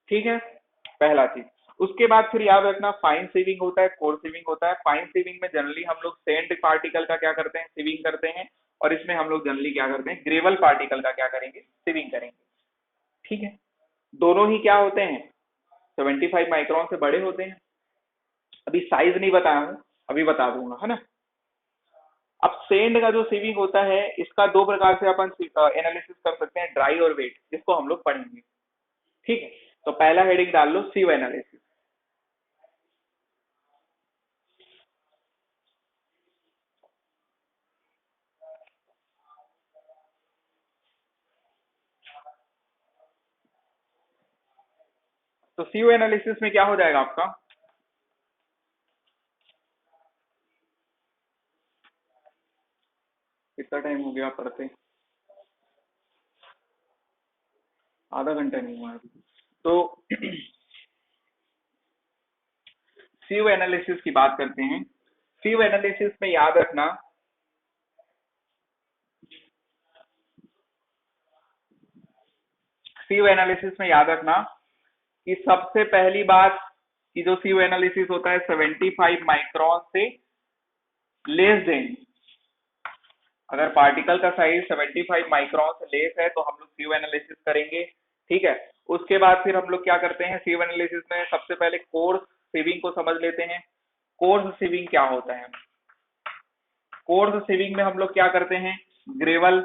ठीक है, पहला चीज। उसके बाद फिर याद रखना, फाइन सीविंग होता है, कोर सीविंग होता है। फाइन सीविंग में जनरली हम लोग सेंट पार्टिकल का क्या करते हैं, सीविंग करते हैं। और इसमें हम लोग जनरली क्या करते हैं, ग्रेवल पार्टिकल का क्या करेंगे, सीविंग करेंगे। ठीक है, दोनों ही क्या होते हैं, 75 माइक्रोन से बड़े होते हैं। अभी साइज नहीं बताया हूं, अभी बता दूंगा, है ना। अब सेंड का जो सीविंग होता है, इसका दो प्रकार से अपन एनालिसिस कर सकते हैं, ड्राई और वेट, जिसको हम लोग पढ़ेंगे। ठीक है, तो पहला हेडिंग डाल लो, सीव एनालिसिस। तो सीव एनालिसिस में क्या हो जाएगा आपका, कितना टाइम हो गया पढ़ते, आधा घंटा नहीं हुआ अभी तो। सीव एनालिसिस की बात करते हैं। सीव एनालिसिस में याद रखना, सीव एनालिसिस में याद रखना कि सबसे पहली बात कि जो सीव एनालिसिस होता है 75 माइक्रोन से लेस देन, अगर पार्टिकल का साइज 75 माइक्रोन से लेस है तो हम लोग सीव एनालिसिस करेंगे। ठीक है, उसके बाद फिर हम लोग क्या करते हैं, सीव एनालिसिस में सबसे पहले कोर्स सीविंग को समझ लेते हैं। कोर्स सीविंग क्या होता है, कोर्स सीविंग में हम लोग क्या करते हैं, ग्रेवल,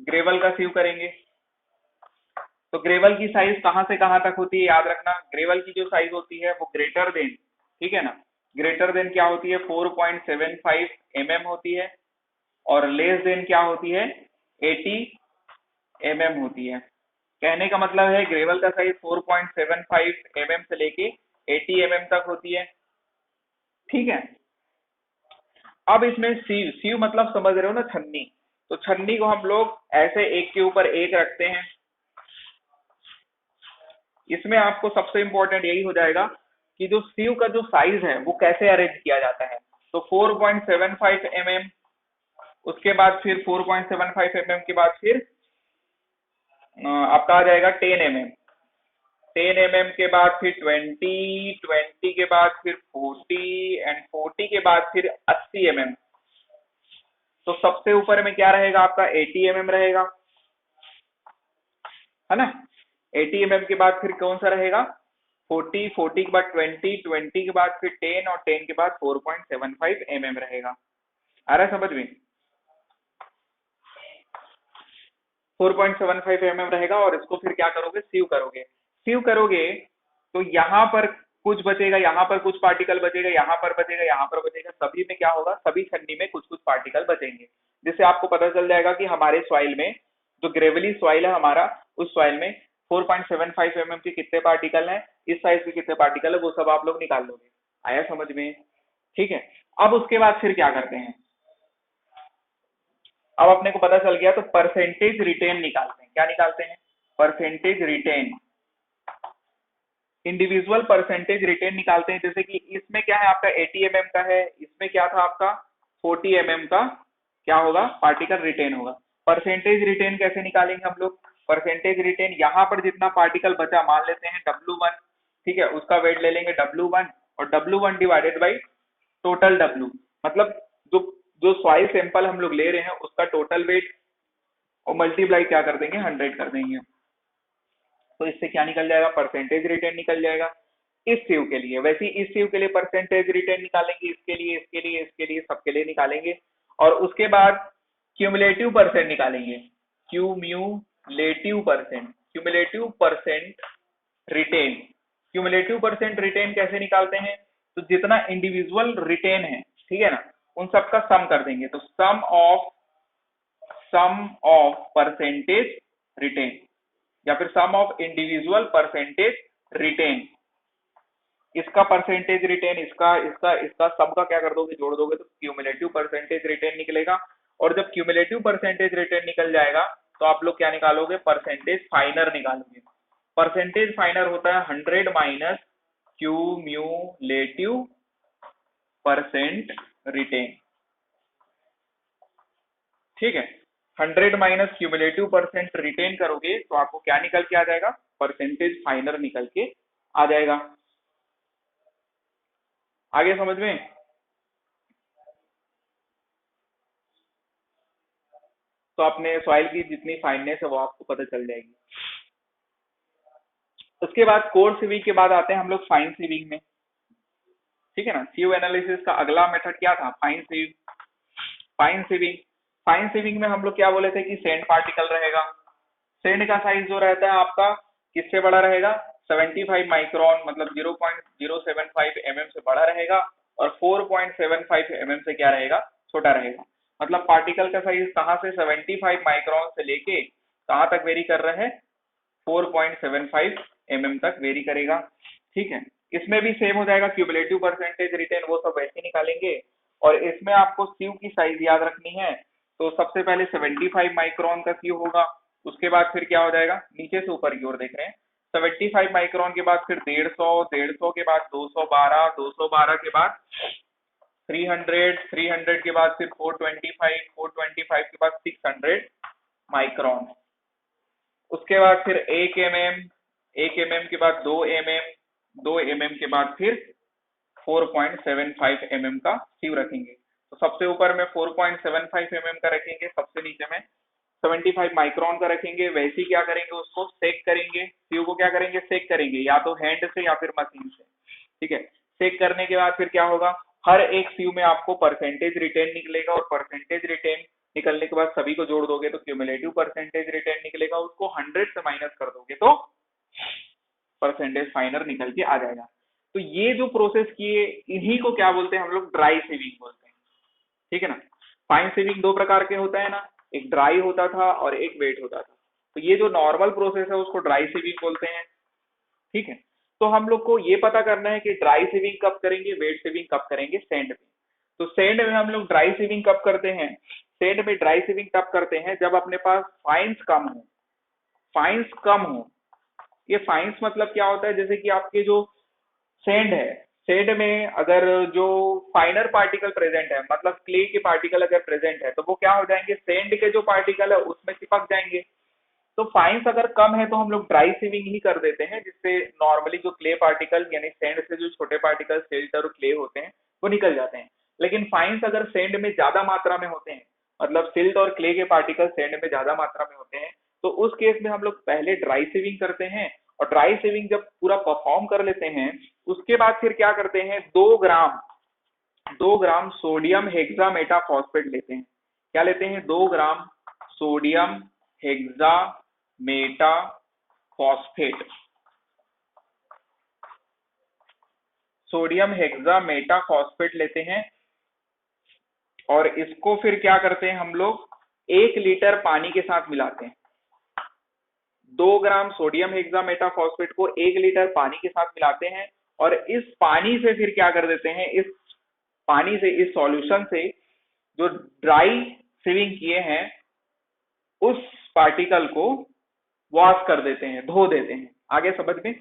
ग्रेवल का सीव करेंगे। तो ग्रेवल की साइज कहां से कहां तक होती है, याद रखना, ग्रेवल की जो साइज होती है वो ग्रेटर देन, ठीक है ना, ग्रेटर देन क्या होती है, 4.75 mm होती है। और लेस देन क्या होती है, 80 mm होती है। कहने का मतलब है ग्रेवल का साइज 4.75 mm से लेके 80 mm तक होती है। ठीक है, अब इसमें सीव, सीव मतलब समझ रहे हो ना, छन्नी। तो छन्नी को हम लोग ऐसे एक के ऊपर एक रखते हैं। इसमें आपको सबसे इंपॉर्टेंट यही हो जाएगा कि जो सीव का जो साइज है वो कैसे अरेंज किया जाता है। तो 4.75 mm, उसके बाद फिर 4.75 mm के बाद फिर आपका आ जाएगा 10 mm, 10 mm के बाद फिर 20, 20 के बाद फिर 40 एंड 40 के बाद फिर 80 mm। तो सबसे ऊपर में क्या रहेगा आपका, 80 mm रहेगा, है ना। 80 mm के बाद फिर कौन सा रहेगा, 40, 40 के बाद 20, 20 के बाद फिर 10 और 10 के बाद 4.75 mm रहेगा। आ रहा है समझ में, 4.75 mm रहेगा। और इसको फिर क्या करोगे, सीव करोगे। सीव करोगे तो यहाँ पर कुछ बचेगा, यहाँ पर कुछ पार्टिकल बचेगा, यहाँ पर बचेगा, यहाँ पर बचेगा, सभी में क्या होगा, सभी छन्नी में कुछ कुछ पार्टिकल बचेंगे। जिससे आपको पता चल जाएगा कि हमारे सॉइल में, जो ग्रेवली सॉइल है हमारा, उस सॉइल में 4.75 mm के कितने पार्टिकल हैं, इस साइज के कितने पार्टिकल है, वो सब आप लोग निकाल लोगे। आया समझ में, ठीक है। अब उसके बाद फिर क्या करते हैं, अब अपने को पता चल गया तो परसेंटेज रिटेन निकालते हैं। क्या निकालते हैं, percentage retain, individual percentage retain निकालते हैं। जैसे कि इसमें क्या है आपका 80 mm का है, इसमें क्या था आपका 40 mm का क्या होगा, पार्टिकल रिटेन होगा। परसेंटेज रिटेन कैसे निकालेंगे हम लोग, परसेंटेज रिटेन यहाँ पर जितना पार्टिकल बचा मान लेते हैं W1, ठीक है, उसका वेट ले लेंगे W1 और W1 divided by total W, मतलब जो जो सॉइल सैंपल हम लोग ले रहे हैं उसका टोटल वेट और मल्टीप्लाई क्या कर देंगे 100 कर देंगे। तो इससे क्या निकल जाएगा, परसेंटेज रिटेन निकल जाएगा इस सीव के लिए। वैसे ही इस सीव के लिए परसेंटेज रिटेन निकालेंगे, इसके लिए इसके लिए इसके लिए सबके लिए निकालेंगे। और उसके बाद क्यूमुलेटिव परसेंट निकालेंगे, cumulative percent retain. Cumulative percent retain कैसे निकालते हैं, तो जितना इंडिविजुअल रिटेन है, ठीक है ना, उन सबका सम कर देंगे। तो सम ऑफ परसेंटेज रिटेन या फिर सम ऑफ इंडिविजुअल परसेंटेज रिटेन, इसका परसेंटेज रिटेन इसका इसका इसका सबका क्या कर दोगे, जोड़ दोगे तो क्यूमुलेटिव परसेंटेज रिटेन निकलेगा। और जब क्यूमुलेटिव परसेंटेज रिटेन निकल जाएगा तो आप लोग क्या निकालोगे, परसेंटेज फाइनर निकालोगे। परसेंटेज फाइनर होता है 100 माइनस क्यूमुलेटिव परसेंट रिटेन, ठीक है। 100 माइनस क्यूमुलेटिव परसेंट रिटेन करोगे तो आपको क्या निकल के आ जाएगा, परसेंटेज फाइनर निकल के आ जाएगा। आगे समझ में, तो अपने सॉइल की जितनी फाइननेस है वो आपको पता चल जाएगी। उसके बाद कोर सीविंग के बाद आते हैं हम लोग फाइन सीविंग में, ठीक है ना। सीव एनालिसिस का अगला मेथड क्या था, फाइन सीविंग। फाइन सीविंग में हम लोग क्या बोले थे कि सैंड पार्टिकल रहेगा। सैंड का साइज जो रहता है आपका किससे बड़ा रहेगा, 75 माइक्रोन मतलब 0.075 mm से बड़ा रहेगा और 4.75 mm से क्या रहेगा, छोटा रहेगा। मतलब पार्टिकल का साइज कहाँ से 75 माइक्रोन से लेके कहाँ तक वेरी कर रहे हैं, 4.75 mm तक वेरी करेगा, ठीक है। इसमें भी सेम हो जाएगा, क्यूमुलेटिव परसेंटेज रिटेन वो सब वैसे निकालेंगे। और इसमें आपको सीव की साइज याद रखनी है, तो सबसे पहले 75 माइक्रोन का सीव होगा, उसके बाद फिर क्या हो जाएगा, नीचे से ऊपर की ओर देख रहे हैं, 75 माइक्रोन के बाद फिर 150 के बाद 212 के बाद 300 के बाद फिर 425 के बाद 600 माइक्रोन, उसके बाद फिर 1 mm के बाद 2 mm के बाद फिर 4.75 mm का सीव रखेंगे। तो सबसे ऊपर में 4.75 mm का रखेंगे, सबसे नीचे में 75 माइक्रोन का रखेंगे। वैसे ही क्या करेंगे, उसको सेक करेंगे, सीव को क्या करेंगे, सेक करेंगे, या तो हैंड से या फिर मशीन से, ठीक है। सेक करने के बाद फिर क्या होगा, हर एक सीव में आपको परसेंटेज रिटेन निकलेगा और परसेंटेज रिटेन निकलने के बाद सभी को जोड़ दोगे तो क्यूमुलेटिव परसेंटेज रिटेन निकलेगा, उसको 100 से माइनस कर दोगे तो परसेंटेज फाइनर निकल के आ जाएगा। तो ये जो प्रोसेस किए इन्हीं को क्या बोलते हैं हम लोग, ड्राई सीविंग बोलते हैं, ठीक है ना। फाइन सीविंग दो प्रकार के होता है ना, एक ड्राई होता था और एक वेट होता था। तो ये जो नॉर्मल प्रोसेस है उसको ड्राई सीविंग बोलते हैं, ठीक है। तो हम लोग को ये पता करना है कि ड्राई सीविंग कब करेंगे, वेट सीविंग कब करेंगे सैंड में। तो सैंड में हम लोग ड्राई सीविंग कब करते हैं, सैंड में ड्राई सीविंग तब करते हैं जब अपने पास फाइन्स कम हो। ये फाइन्स मतलब क्या होता है, जैसे कि आपके जो सैंड है, सैंड में अगर जो फाइनर पार्टिकल प्रेजेंट है, मतलब क्ले के पार्टिकल अगर प्रेजेंट है तो वो क्या हो जाएंगे, सैंड के जो पार्टिकल है उसमें चिपक जाएंगे। तो फाइन्स अगर कम है तो हम लोग ड्राई सीविंग ही कर देते हैं, जिससे नॉर्मली जो क्ले पार्टिकल यानी सैंड से जो छोटे पार्टिकल सिल्ट और क्ले होते हैं वो निकल जाते हैं। लेकिन फाइन्स अगर सैंड में ज्यादा मात्रा में होते हैं, मतलब सिल्ट और क्ले के पार्टिकल सैंड में ज्यादा मात्रा में होते हैं, तो उस केस में हम लोग पहले ड्राई सीविंग करते हैं। और ड्राई सीविंग जब पूरा परफॉर्म कर लेते हैं उसके बाद फिर क्या करते हैं, 2 ग्राम सोडियम हेक्सामेटा फॉस्फेट लेते हैं। क्या लेते हैं, 2 gram sodium hexametaphosphate, sodium hexametaphosphate लेते हैं। और इसको फिर क्या करते हैं हम लोग, 1 लीटर पानी के साथ मिलाते हैं। 2 ग्राम सोडियम हेक्सामेटा फॉस्फेट को 1 लीटर पानी के साथ मिलाते हैं और इस पानी से फिर क्या कर देते हैं, इस पानी से, इस सॉल्यूशन से जो ड्राई सीविंग किए हैं उस पार्टिकल को वॉश कर देते हैं, धो देते हैं। आगे समझ में,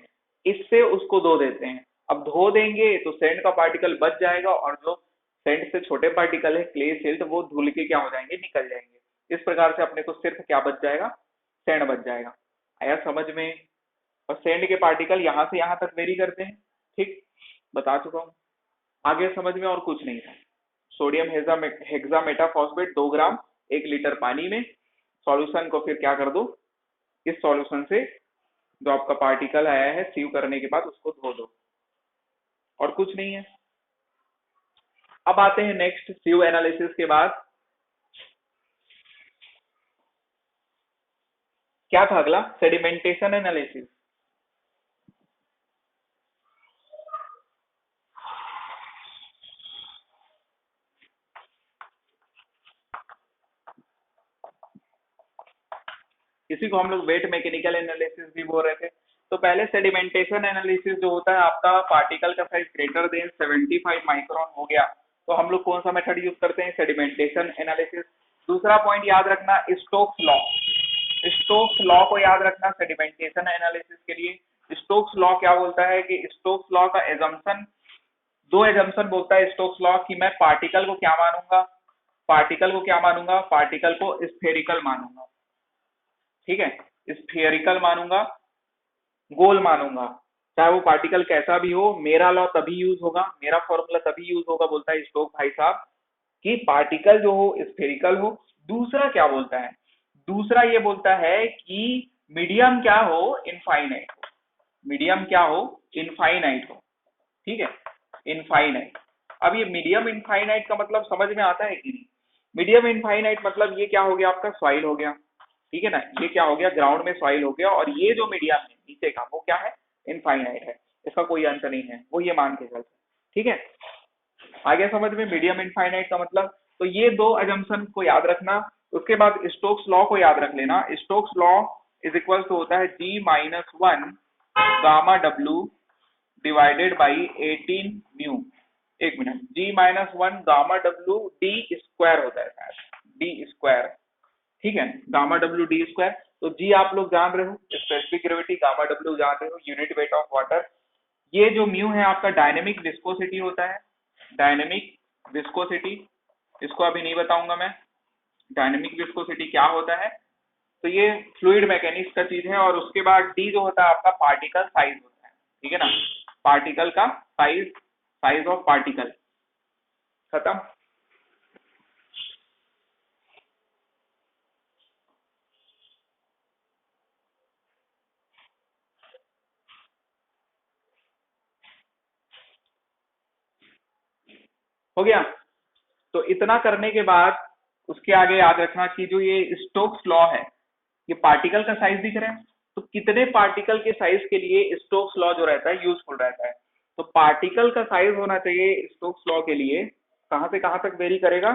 इससे उसको धो देते हैं। अब धो देंगे तो सैंड का पार्टिकल बच जाएगा और जो सेंट से छोटे पार्टिकल है क्ले सिल्ट, वो धुल के क्या हो जाएंगे, निकल जाएंगे। इस प्रकार से अपने को सिर्फ क्या बच जाएगा, सैंड बच जाएगा। आया समझ में? और सैंड के पार्टिकल यहाँ से यहाँ तक वेरी करते हैं, ठीक, बता चुका हूँ। आगे समझ में और कुछ नहीं था। सोडियम हेक्सामेटाफॉस्फेट 2 ग्राम 1 लीटर पानी में, सॉल्यूशन को फिर क्या कर दो, इस सॉल्यूशन से जो आपका पार्टिकल आया है सीव करने के बाद उसको धो दो, और कुछ नहीं है। अब आते हैं नेक्स्ट, सीव एनालिसिस के बाद क्या था अगला, सेडिमेंटेशन एनालिसिस। इसी को हम लोग वेट मैकेनिकल एनालिसिस भी बोल रहे थे। तो पहले सेडिमेंटेशन एनालिसिस जो होता है आपका, पार्टिकल का साइज ग्रेटर देन 75 माइक्रोन हो गया तो हम लोग कौन सा मेथड यूज करते हैं, सेडिमेंटेशन एनालिसिस। दूसरा पॉइंट याद रखना, स्टोक्स लॉ। स्टोक्स लॉ को याद रखना सेडिमेंटेशन एनालिसिस के लिए। स्टोक्स लॉ क्या बोलता है कि स्टोक्स लॉ का एजम्पशन, दो एजम्पशन बोलता है स्टोक्स लॉ कि मैं पार्टिकल को क्या मानूंगा, पार्टिकल को क्या मानूंगा, पार्टिकल को स्फेरिकल मानूंगा, ठीक है, स्फेरिकल मानूंगा, गोल मानूंगा, चाहे वो पार्टिकल कैसा भी हो, मेरा लॉ तभी यूज होगा, मेरा फॉर्मूला तभी यूज होगा, बोलता है स्टोक भाई साहब, कि पार्टिकल जो हो स्फेरिकल हो। दूसरा क्या बोलता है, दूसरा ये बोलता है कि मीडियम क्या हो, इनफाइनाइट हो, मीडियम क्या हो, इनफाइनाइट हो, ठीक है, इनफाइनाइट। अब ये मीडियम इनफाइनाइट का मतलब समझ में आता है कि नहीं? मीडियम इनफाइनाइट मतलब ये क्या हो गया, आपका सॉइल हो गया, ठीक है ना, ये क्या हो गया, ग्राउंड में सॉइल हो गया, और ये जो मीडियम है नीचे का वो क्या है, इनफाइनाइट है, इसका कोई अंत नहीं है, वो ये मान के चलते, ठीक है। आगे समझ में, मीडियम इनफाइनाइट का मतलब, तो ये दो अजम्पशन को याद रखना। उसके बाद स्टोक्स लॉ को याद रख लेना। Stokes law is equal to होता है G-1 gamma W divided by 18 nu. एक मिनट, G-1 gamma W D square होता है शायद, D स्क्वायर, ठीक है, गामा W D स्क्वायर। तो G आप लोग जान रहे हो स्पेसिफिक ग्रेविटी, गामा W जान रहे हो यूनिट वेट ऑफ वाटर। ये जो म्यू है आपका डायनेमिक विस्कोसिटी होता है, डायनेमिक विस्कोसिटी, इसको अभी नहीं बताऊंगा मैं डायनेमिक विस्कोसिटी क्या होता है। तो ये फ्लूइड मैकेनिक्स का चीज है। और उसके बाद डी जो होता है आपका पार्टिकल साइज होता है, ठीक है ना, पार्टिकल का साइज, साइज ऑफ पार्टिकल, खत्म। हो गया। तो इतना करने के बाद उसके आगे याद रखना कि जो ये स्टोक्स लॉ है, ये पार्टिकल का साइज दिख रहा है, तो कितने पार्टिकल के साइज के लिए स्टोक्स लॉ जो रहता है यूजफुल रहता है। तो पार्टिकल का साइज होना चाहिए स्टोक्स लॉ के लिए, कहां से कहां तक वेरी करेगा,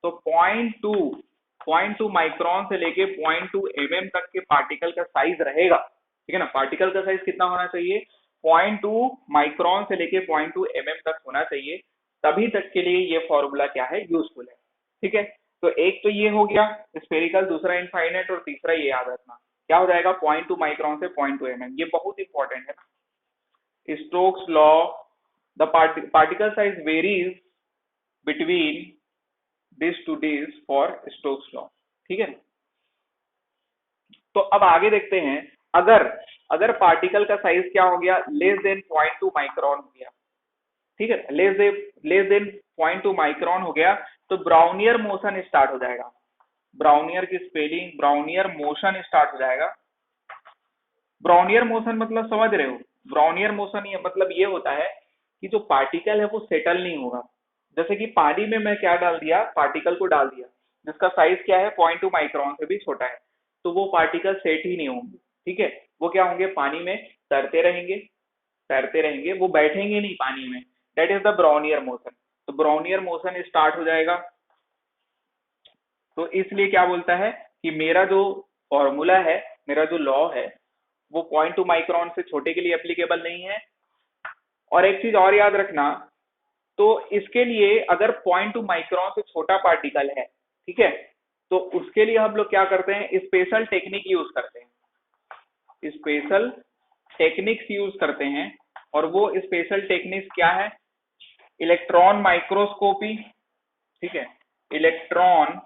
तो 0.2 माइक्रोन से लेके 0.2 mm तक के पार्टिकल का साइज रहेगा, ठीक है ना। पार्टिकल का साइज कितना होना चाहिए, 0.2 माइक्रोन से लेके 0.2 mm तक होना चाहिए, तभी तक के लिए ये फॉर्मूला क्या है, यूजफुल है, ठीक है। तो एक तो ये हो गया स्फेरिकल, दूसरा इनफाइनाइट, और तीसरा ये याद रखना क्या हो जाएगा, 0.2 माइक्रोन से 0.2 mm, ये बहुत इंपॉर्टेंट है ना। Stokes law, the particle size varies between this to this for Stokes law, ठीक है। तो अब आगे देखते हैं, अगर अगर पार्टिकल का साइज क्या हो गया, लेस देन 0.2 माइक्रोन हो गया, ठीक है, लेस देन 0.2 माइक्रोन हो गया, तो ब्राउनियर मोशन स्टार्ट हो जाएगा। ब्राउनियर की स्पेलिंग, ब्राउनियर मोशन स्टार्ट हो जाएगा। ब्राउनियर मोशन मतलब समझ रहे हो, ब्राउनियर मोशन ये मतलब ये होता है कि जो पार्टिकल है वो सेटल नहीं होगा। जैसे कि पानी में मैं क्या डाल दिया, पार्टिकल को डाल दिया जिसका साइज क्या है 0.2 माइक्रोन से भी छोटा है, तो वो पार्टिकल सेट ही नहीं होंगे, ठीक है, वो क्या होंगे, पानी में तैरते रहेंगे, तैरते रहेंगे, वो बैठेंगे नहीं पानी में, दैट इज द ब्राउनियर मोशन। तो ब्राउनियर मोशन स्टार्ट हो जाएगा। तो इसलिए क्या बोलता है कि मेरा जो फॉर्मूला है, मेरा जो लॉ है, वो 0.2 माइक्रोन से छोटे के लिए एप्लीकेबल नहीं है। और एक चीज और याद रखना, तो इसके लिए अगर 0.2 माइक्रोन से छोटा पार्टिकल है, ठीक है, तो उसके लिए हम लोग क्या करते हैं, स्पेशल टेक्निक यूज करते हैं, स्पेशल टेक्निक्स यूज करते हैं। और वो स्पेशल टेक्निक्स क्या है, इलेक्ट्रॉन माइक्रोस्कोपी, ठीक है, इलेक्ट्रॉन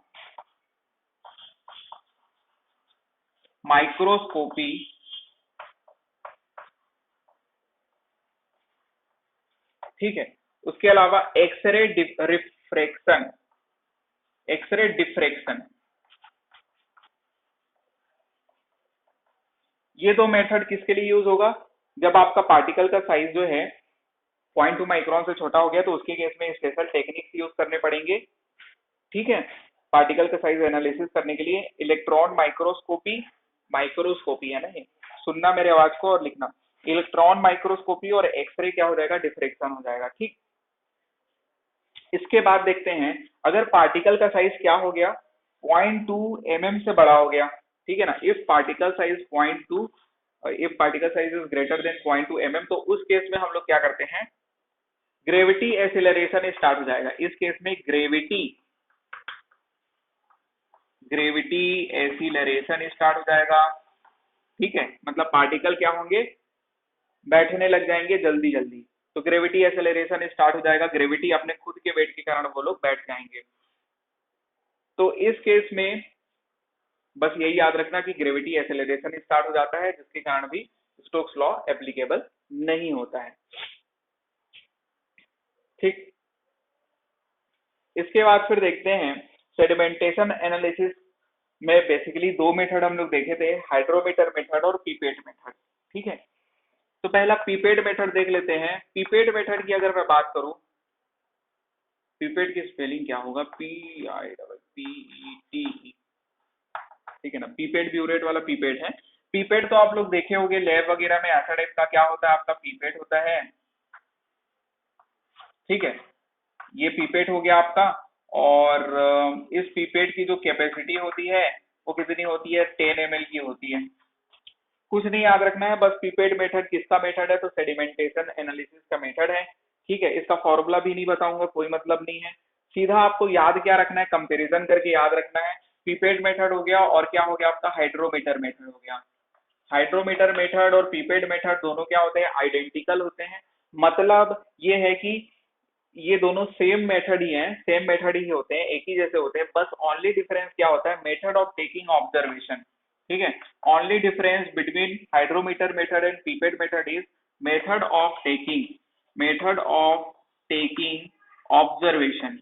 माइक्रोस्कोपी ठीक है, उसके अलावा एक्सरे रिफ्रैक्शन, एक्सरे डिफ्रैक्शन, ये दो मेथड किसके लिए यूज होगा? जब आपका पार्टिकल का साइज जो है 0.2 माइक्रोन से छोटा हो गया तो उसके केस में स्पेशल टेक्निक्स यूज करने पड़ेंगे। ठीक है, पार्टिकल का साइज एनालिसिस करने के लिए इलेक्ट्रॉन माइक्रोस्कोपी, माइक्रोस्कोपी है ना ये, सुनना मेरे आवाज को और लिखना, इलेक्ट्रॉन माइक्रोस्कोपी और एक्सरे क्या हो जाएगा, डिफ्रैक्शन हो जाएगा। ठीक, इसके बाद देखते हैं अगर पार्टिकल का साइज क्या हो गया, 0.2 mm से बड़ा हो गया, ठीक है ना, if particle size 0.2, if particle size is greater than 0.2 mm, तो उस केस में हम लोग क्या करते हैं, ग्रेविटी एसिलरेशन स्टार्ट हो जाएगा। इस केस में ग्रेविटी एसिलरेशन स्टार्ट हो जाएगा। ठीक है, मतलब पार्टिकल क्या होंगे, बैठने लग जाएंगे जल्दी जल्दी, तो ग्रेविटी एसिलरेशन स्टार्ट हो जाएगा, ग्रेविटी अपने खुद के वेट के कारण वो लोग बैठ जाएंगे। तो इस केस में बस यही याद रखना कि ग्रेविटी एसिलरेशन स्टार्ट हो जाता है, जिसके कारण भी स्टोक्स लॉ एप्लीकेबल नहीं होता है। ठीक, इसके बाद फिर देखते हैं सेडिमेंटेशन एनालिसिस में बेसिकली दो मेथड हम लोग देखे थे, हाइड्रोमीटर मेथड और पीपेट मेथड। ठीक है, तो पहला पीपेट मेथड देख लेते हैं। पीपेट मेथड की अगर मैं बात करूं, पीपेट की स्पेलिंग क्या होगा, PIPPET, ठीक है ना, पीपेट ब्यूरेट वाला पीपेट है। पीपेट तो आप लोग देखे होंगे लैब वगैरह में, ऐसा टाइप का क्या होता है आपका पीपेट होता है। ठीक है, ये पीपेट हो गया आपका, और इस पीपेट की जो कैपेसिटी होती है वो कितनी होती है, 10 ml की होती है। कुछ नहीं याद रखना है, बस पीपेट मेथड किसका मेथड है, तो सेडिमेंटेशन एनालिसिस का मेथड है। ठीक है, इसका फॉर्मूला भी नहीं बताऊंगा, कोई मतलब नहीं है, सीधा आपको याद क्या रखना है, कंपैरिजन करके याद रखना है। पीपेट मेथड हो गया, और क्या हो गया आपका, हाइड्रोमीटर मेथड हो गया। हाइड्रोमीटर मेथड और पीपेट मेथड दोनों क्या होते हैं, आइडेंटिकल होते हैं। मतलब ये है कि ये दोनों सेम मेथड ही हैं, सेम मेथड ही होते हैं, एक ही जैसे होते हैं, बस ओनली डिफरेंस क्या होता है, मेथड ऑफ टेकिंग ऑब्जर्वेशन। ठीक है, only difference between hydrometer method and pipette method is method of taking, method of taking observation.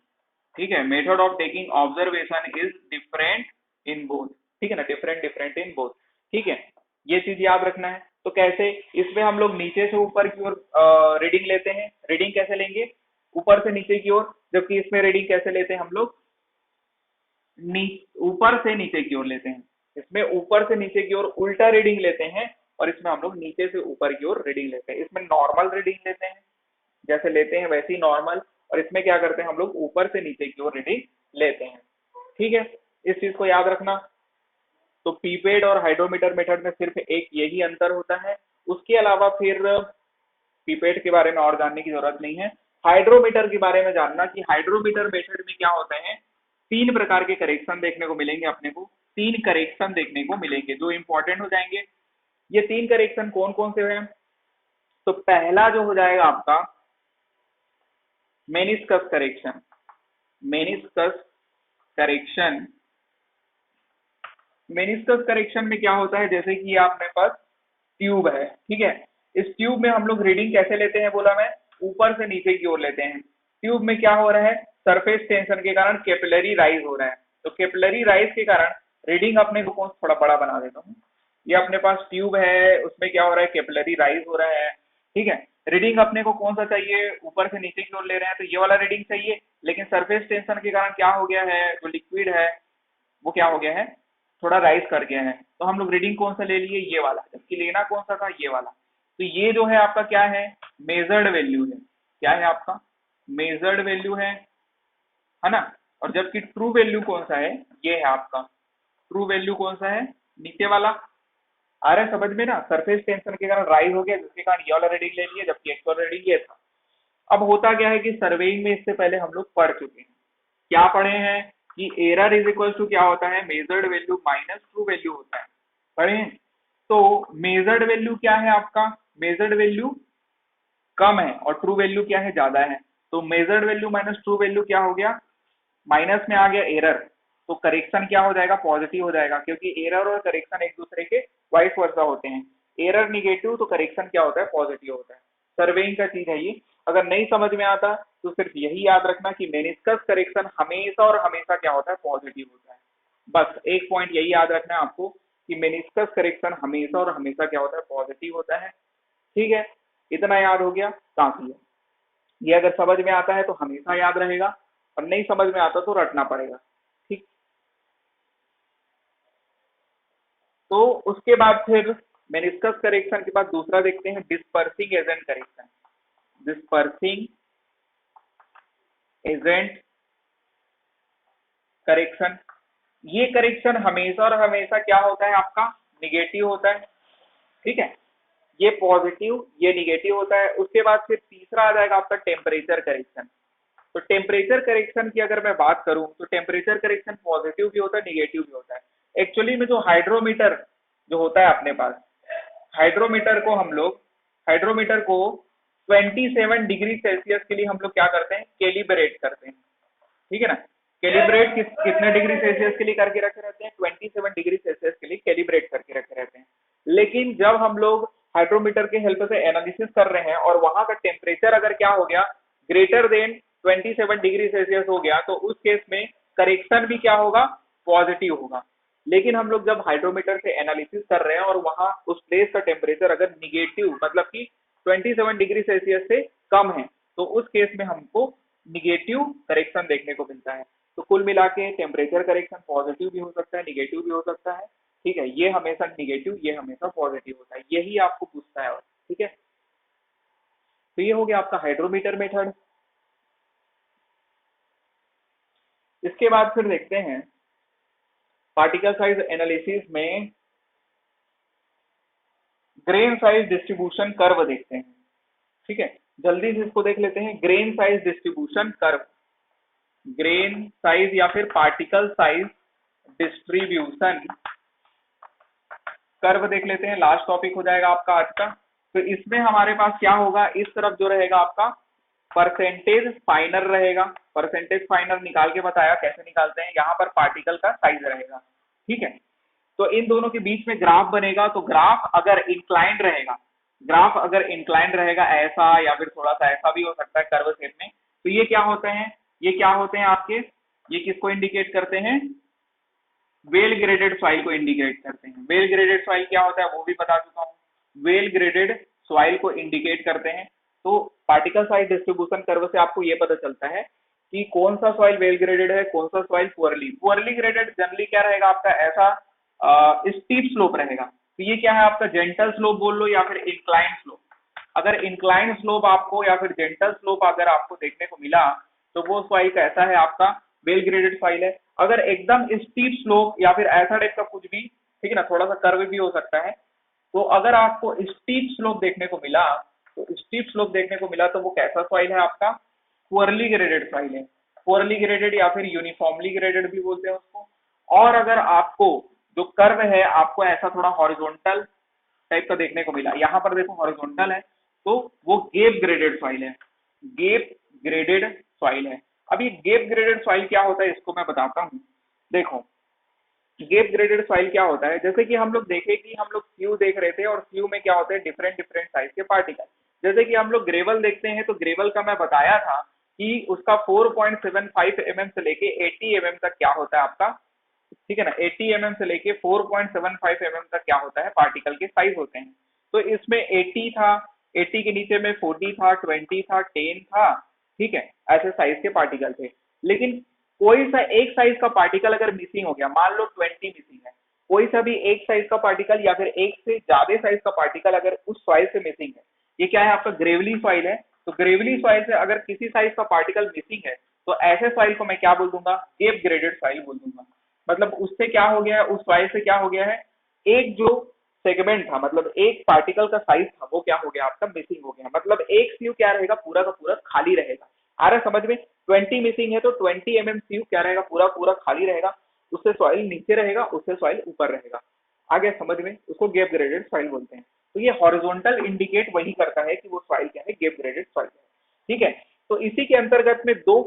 ठीक है, method of taking observation is different in both. ठीक है ना, डिफरेंट डिफरेंट इन बोथ। ठीक है, ये चीज याद रखना है। तो कैसे, इसमें हम लोग नीचे से ऊपर की ओर रीडिंग लेते हैं, रीडिंग कैसे लेंगे, ऊपर से नीचे की ओर, जबकि इसमें रीडिंग कैसे लेते हैं हम लोग, ऊपर से नीचे की ओर लेते हैं। इसमें ऊपर से नीचे की ओर उल्टा रीडिंग लेते हैं, और इसमें हम लोग नीचे से ऊपर की ओर रीडिंग लेते हैं। इसमें नॉर्मल रीडिंग लेते हैं, जैसे लेते हैं वैसे ही नॉर्मल, और इसमें क्या करते हैं हम लोग, ऊपर से नीचे की ओर रीडिंग लेते हैं। ठीक है, इस चीज को याद रखना। तो पीपेट और हाइड्रोमीटर मेथड में सिर्फ एक यही अंतर होता है, उसके अलावा फिर पीपेट के बारे में और जानने की जरूरत नहीं है। हाइड्रोमीटर के बारे में जानना कि हाइड्रोमीटर मेथड में क्या होता है, तीन प्रकार के करेक्शन देखने को मिलेंगे अपने को, तीन करेक्शन देखने को मिलेंगे जो इंपॉर्टेंट हो जाएंगे। ये तीन करेक्शन कौन कौन से हैं, तो पहला जो हो जाएगा आपका meniscus correction, meniscus correction, meniscus correction में क्या होता है, जैसे कि आपके पास ट्यूब है, ठीक है, इस ट्यूब में हम लोग रीडिंग कैसे लेते हैं, बोला मैं, ऊपर से नीचे की ओर लेते हैं। ट्यूब में क्या हो रहा है, सरफेस टेंशन के कारण कैपिलरी राइज हो रहा है, तो कैपिलरी राइज के कारण रीडिंग अपने को कौन, थोड़ा बड़ा बना देता हूँ, ये अपने पास ट्यूब है, उसमें क्या हो रहा है, कैपिलरी राइज हो रहा है। ठीक है, रीडिंग अपने को कौन सा चाहिए, ऊपर से नीचे की ओर ले रहे हैं, तो ये वाला रीडिंग चाहिए, लेकिन सरफेस टेंशन के कारण क्या हो गया है, जो लिक्विड है वो क्या हो गया है, थोड़ा राइज कर गया है, तो हम लोग रीडिंग कौन सा ले लिए, ये वाला, जबकि लेना कौन सा था, ये वाला। तो ये जो है आपका क्या है, मेजर्ड वैल्यू है, क्या है आपका, मेजर्ड वैल्यू है ना। और जबकि ट्रू वैल्यू कौन सा है, ये है आपका, ट्रू वैल्यू कौन सा है, नीचे वाला। आ रहा है समझ में ना, सरफेस टेंशन के कारण राइज हो गया, जिसके कारण ये वाला रीडिंग ले लिया, जबकि एक्चुअल रीडिंग ये था। अब होता क्या है कि सर्वेइंग में इससे पहले हम लोग पढ़ चुके हैं, क्या पढ़े हैं कि एरर इज इक्वल टू क्या होता है, measured value minus true value होता है, पढ़े हैं। तो मेजर्ड वैल्यू क्या है आपका, मेजर्ड वैल्यू कम है और ट्रू वैल्यू क्या है, ज्यादा है, तो measured value minus true value क्या हो गया, माइनस में आ गया एरर, तो करेक्शन क्या हो जाएगा, पॉजिटिव हो जाएगा, क्योंकि एरर और करेक्शन एक दूसरे के वाइस वर्सा होते हैं। एरर निगेटिव तो करेक्शन क्या होता है, पॉजिटिव होता है। सर्वेइंग का चीज है ये। अगर नहीं समझ में आता तो सिर्फ यही याद रखना कि मेनिस्कस करेक्शन हमेशा और हमेशा क्या होता है, पॉजिटिव होता है। बस एक पॉइंट यही याद रखना है आपको कि मेनिस्कस करेक्शन हमेशा और हमेशा क्या होता है, पॉजिटिव होता है। ठीक है, इतना याद हो गया, काफी है। ये अगर समझ में आता है तो हमेशा याद रहेगा, और नहीं समझ में आता तो रटना पड़ेगा। ठीक, तो उसके बाद फिर मेनिस्कस करेक्शन के बाद दूसरा देखते हैं, dispersing agent correction. Dispersing agent correction, ये करेक्शन हमेशा और हमेशा क्या होता है आपका, निगेटिव होता है। ठीक है, ये पॉजिटिव ये निगेटिव होता है। उसके बाद फिर तीसरा आ जाएगा आपका टेम्परेचर करेक्शन। तो टेम्परेचर करेक्शन की अगर मैं बात करूं तो टेम्परेचर करेक्शन पॉजिटिव भी होता है, निगेटिव भी होता है। एक्चुअली में जो हाइड्रोमीटर जो होता है अपने पास, हाइड्रोमीटर को हम लोग हाइड्रोमीटर को 27 डिग्री सेल्सियस के लिए हम लोग क्या करते हैं, कैलिब्रेट करते हैं। ठीक है ना, कैलिब्रेट कितने डिग्री सेल्सियस के लिए करके रखे रहते हैं, 27 डिग्री सेल्सियस के लिए कैलिब्रेट करके रखे रहते हैं। लेकिन जब हम लोग हाइड्रोमीटर के हेल्प से एनालिसिस कर रहे हैं और वहां का टेम्परेचर अगर क्या हो गया, ग्रेटर देन 27 डिग्री सेल्सियस हो गया, तो उस केस में करेक्शन भी क्या होगा, पॉजिटिव होगा। लेकिन हम लोग जब हाइड्रोमीटर से एनालिसिस कर रहे हैं और वहां उस प्लेस का टेम्परेचर अगर निगेटिव मतलब कि 27 डिग्री सेल्सियस से कम है, तो उस केस में हमको निगेटिव करेक्शन देखने को मिलता है। तो कुल मिला के टेम्परेचर करेक्शन पॉजिटिव भी हो सकता है, निगेटिव भी हो सकता है। ठीक है, ये हमेशा निगेटिव ये हमेशा पॉजिटिव होता है, यही आपको पूछता है। और ठीक है, तो ये हो गया आपका हाइड्रोमीटर मेथड। इसके बाद फिर देखते हैं पार्टिकल साइज एनालिसिस में ग्रेन साइज डिस्ट्रीब्यूशन कर्व देखते हैं। ठीक है, जल्दी से इसको देख लेते हैं, grain size distribution curve. Grain size या फिर पार्टिकल साइज डिस्ट्रीब्यूशन कर्व देख लेते हैं, लास्ट टॉपिक हो जाएगा आपका आज का। तो इसमें हमारे पास क्या होगा, इस तरफ जो रहेगा आपका परसेंटेज फाइनर रहेगा। परसेंटेज फाइनर निकाल के बताया कैसे निकालते हैं, यहाँ पर पार्टिकल का साइज रहेगा। ठीक है, तो इन दोनों के बीच में ग्राफ बनेगा। तो ग्राफ अगर इंक्लाइंड रहेगा, ग्राफ अगर इंक्लाइंड रहेगा ऐसा या फिर थोड़ा सा ऐसा भी हो सकता है कर्व शेप में, तो ये क्या होते हैं, ये क्या होते हैं आपके, ये किसको इंडिकेट करते हैं, वेल ग्रेडेड सॉइल को इंडिकेट करते हैं। वेल ग्रेडेड सॉइल क्या होता है वो भी बता चुका हूँ, वेल ग्रेडेड सॉइल को इंडिकेट करते हैं। तो पार्टिकल साइज डिस्ट्रीब्यूशन कर्व से आपको ये पता चलता है कि कौन सा सॉइल वेल ग्रेडेड है, कौन सा soil poorly. Poorly graded generally क्या रहेगा आपका, ऐसा स्टीप स्लोप रहेगा। तो ये क्या है आपका, जेंटल स्लोप बोल लो या फिर इंक्लाइन स्लोप। अगर इंक्लाइन स्लोप आपको या फिर जेंटल स्लोप अगर आपको देखने को मिला, तो वो सॉइल कैसा है आपका, वेल ग्रेडेड सॉइल है। अगर एकदम स्टीप स्लोप या फिर ऐसा टाइप का कुछ भी, ठीक है ना, थोड़ा सा कर्व भी हो सकता है, तो अगर आपको स्टीप स्लोप देखने को मिला, तो स्टीप स्लोप देखने को मिला तो वो कैसा सॉइल है आपका, पुअरली ग्रेडेड सॉइल है। पुअरली ग्रेडेड या फिर यूनिफॉर्मली ग्रेडेड भी बोलते हैं उसको। और अगर आपको जो कर्व है आपको ऐसा थोड़ा हॉरिजॉन्टल टाइप का देखने को मिला, यहाँ पर देखो हॉरिजॉन्टल है, तो वो गेप ग्रेडेड सॉइल है। गेप ग्रेडेड सॉइल है। अब ये गेप ग्रेडेड सॉइल क्या होता है इसको मैं बताता हूँ। देखो गेप ग्रेडेड सॉइल क्या होता है, जैसे कि हम लोग देखे कि हम लोग फ्यू देख रहे थे, और फ्यू में क्या होते हैं, डिफरेंट डिफरेंट साइज के पार्टिकल। जैसे कि हम लोग ग्रेवल देखते हैं, तो ग्रेवल का मैं बताया था कि उसका 4.75 mm से लेके 80 mm तक क्या होता है आपका, ठीक है ना, 80 mm से लेके 4.75 mm तक क्या होता है, पार्टिकल के साइज होते हैं। तो इसमें 80 था, 80 के नीचे में 40 था, 20 था, 10 था। ठीक है, ऐसे साइज के पार्टिकल थे। लेकिन कोई सा एक साइज का पार्टिकल अगर मिसिंग हो गया, मान लो 20 मिसिंग है, कोई सा भी एक साइज का पार्टिकल या फिर एक से ज्यादा साइज का पार्टिकल अगर उस सॉइल से मिसिंग है, ये क्या है आपका, ग्रेवली सॉइल है। तो ग्रेवली सॉइल से अगर किसी साइज का पार्टिकल मिसिंग है, तो ऐसे सॉइल को मैं क्या बोल दूंगा, गेप ग्रेडेड सॉइल बोल दूंगा। मतलब उससे क्या हो गया है, उस सॉइल से क्या हो गया है, एक जो सेगमेंट था, मतलब एक पार्टिकल का साइज था, वो क्या हो गया आपका, मिसिंग हो गया। मतलब एक सीयू क्या रहेगा, पूरा का पूरा खाली रहेगा। आ रहा समझ में, 20 मिसिंग है तो 20 mm सीयू क्या रहेगा, पूरा पूरा खाली रहेगा। उससे सॉइल नीचे रहेगा, उससे सॉइल ऊपर रहेगा। आगे समझ में, उसको गेप ग्रेडेड सॉइल बोलते हैं। तो ये हॉरिजॉन्टल इंडिकेट वही करता है कि वो सॉइल क्या है, गेप ग्रेडेड सॉइल है। ठीक है, तो इसी के अंतर्गत में दो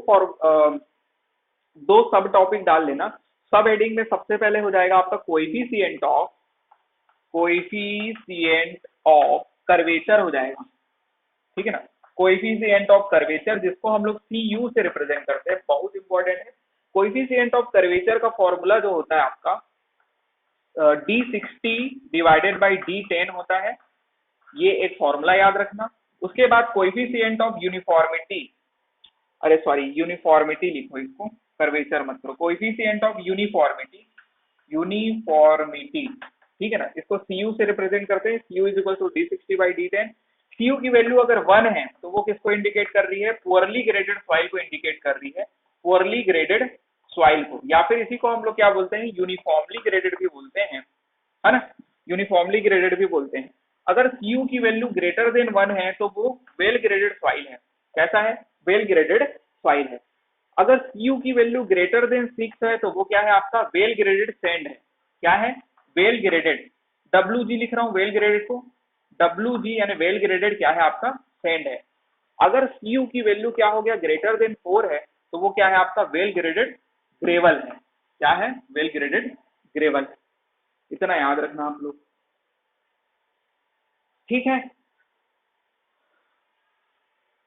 दो सब टॉपिक डाल लेना। सब हेडिंग में सबसे पहले हो जाएगा आपका कोएफिशिएंट ऑफ कर्वेचर हो जाएगा, ठीक है ना। कोएफिशिएंट ऑफ कर्वेचर जिसको हम लोग सी यू से रिप्रेजेंट करते हैं, बहुत इंपॉर्टेंट है। कोएफिशिएंट ऑफ कर्वेचर का फॉर्मूला जो होता है आपका D60 डिवाइडेड बाई D10 होता है, ये एक फॉर्मूला याद रखना। उसके बाद कोएफिशिएंट ऑफ यूनिफॉर्मिटी, अरे सॉरी यूनिफॉर्मिटी लिखो इसको, कर्वेचर मत करो, कोएफिशिएंट ऑफ यूनिफॉर्मिटी, यूनिफॉर्मिटी, ठीक है ना। इसको CU से रिप्रेजेंट करते हैं, CU is equal to D60 by D10। CU की वैल्यू अगर 1 है तो वो किसको इंडिकेट कर रही है, पुअरली ग्रेडेड सॉइल को इंडिकेट कर रही है, पुअरली ग्रेडेड सॉइल को, या फिर इसी को हम लोग क्या बोलते हैं, यूनिफॉर्मली ग्रेडेड भी बोलते हैं, है ना, यूनिफॉर्मली ग्रेडेड भी बोलते हैं। अगर CU की वैल्यू ग्रेटर देन 1 है तो वो वेल ग्रेडेड सॉइल है, कैसा है, वेल ग्रेडेड सॉइल है। अगर CU की वैल्यू ग्रेटर देन 6 है तो वो क्या है, आपका वेल ग्रेडेड सैंड है, क्या है, वेल ग्रेडेड, WG लिख रहा हूं वेल ग्रेडेड को, WG यानी वेल ग्रेडेड क्या है आपका, सैंड है। अगर CU की वैल्यू क्या हो गया, ग्रेटर देन 4 है तो वो क्या है आपका, वेल ग्रेडेड ग्रेवल है, क्या है, वेल ग्रेडेड ग्रेवल। इतना याद रखना आप लोग, ठीक है।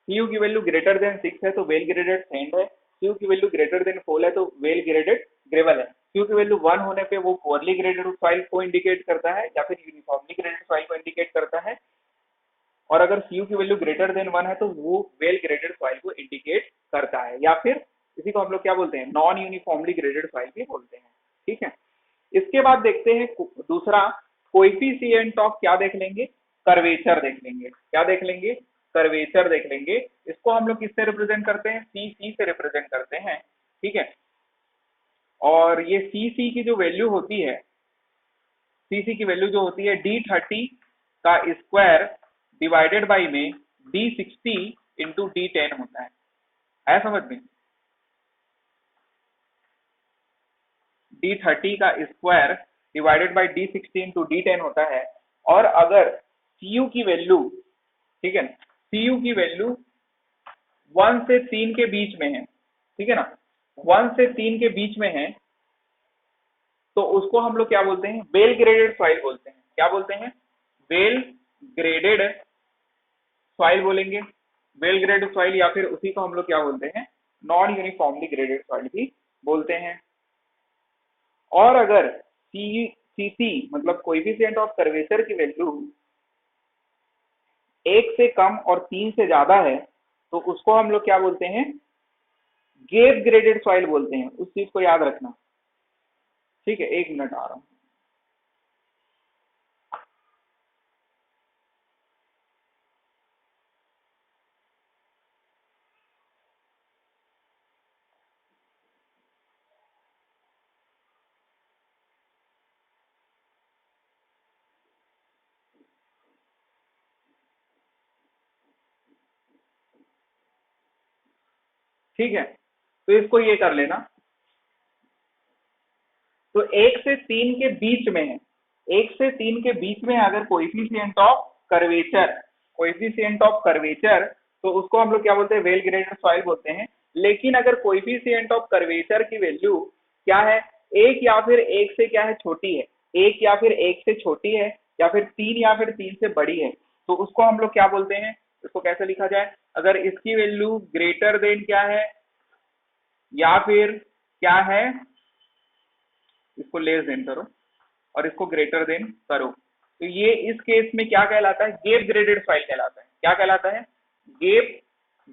CU की वैल्यू ग्रेटर देन 6 है तो वेल ग्रेडेड सैंड है, CU की वैल्यू ग्रेटर देन 4 है तो वेल ग्रेडेड ग्रेवल है। CU की वैल्यू 1 होने पे वो पुअरली ग्रेडेड सॉइल को इंडिकेट करता है या फिर यूनिफॉर्मली ग्रेडेड सॉइल को इंडिकेट करता है, और अगर CU की वैल्यू ग्रेटर देन 1 है तो वो वेल ग्रेडेड सॉइल को इंडिकेट करता है, या फिर इसी को हम लोग क्या बोलते हैं, नॉन यूनिफॉर्मली ग्रेडेड सॉइल भी बोलते हैं, ठीक है। इसके बाद देखते हैं दूसरा, कोएफिशिएंट ऑफ क्या देख लेंगे, कर्वेचर देख लेंगे, क्या देख लेंगे, कर्वेचर देख लेंगे। इसको हम लोग किससे रिप्रेजेंट करते हैं, CC से रिप्रेजेंट करते हैं, ठीक है। और ये CC की जो वैल्यू होती है, CC की वैल्यू जो होती है D30 का स्क्वायर डिवाइडेड बाई में D60 इंटू D10 होता है समझ में। D30 का square divided by D60 into D10 होता है। और अगर CU की वैल्यू, ठीक है ना, CU की वैल्यू 1 से 3 के बीच में है, ठीक है ना, 1 से 3 के बीच में है तो उसको हम लोग क्या बोलते हैं, वेल ग्रेडेड सॉइल बोलते हैं, क्या बोलते हैं, वेल ग्रेडेड सॉइल बोलेंगे, वेल ग्रेडेड सॉइल, या फिर उसी को हम लोग क्या बोलते हैं, नॉन यूनिफॉर्मली ग्रेडेड सॉइल भी बोलते हैं। और अगर CC मतलब कोएफिशिएंट ऑफ कर्वेचर की वैल्यू 1 से कम और 3 से ज्यादा है तो उसको हम लोग क्या बोलते हैं, गेप ग्रेडेड सॉइल बोलते हैं, उस चीज को याद रखना, ठीक है। 1 मिनट आ रहा हूं। ठीक है, तो इसको ये कर लेना। तो 1 से 3 के बीच में है, 1 से 3 के बीच में अगर coefficient of curvature, coefficient of curvature, तो उसको हम लोग क्या बोलते हैं, वेल ग्रेडेड सॉइल बोलते हैं। लेकिन अगर कोएफिशिएंट ऑफ कर्वेचर की वैल्यू क्या है, 1 या फिर 1 से क्या है, छोटी है, 1 या फिर 1 से छोटी है, या फिर 3 या फिर 3 से बड़ी है, तो उसको हम लोग क्या बोलते हैं, इसको कैसे लिखा जाए, अगर इसकी वैल्यू ग्रेटर देन क्या है या फिर क्या है, इसको लेस देन करो और इसको ग्रेटर देन करो, तो ये इस केस में क्या कहलाता है, गेप ग्रेडेड सॉइल कहलाता है, क्या कहलाता है, गेप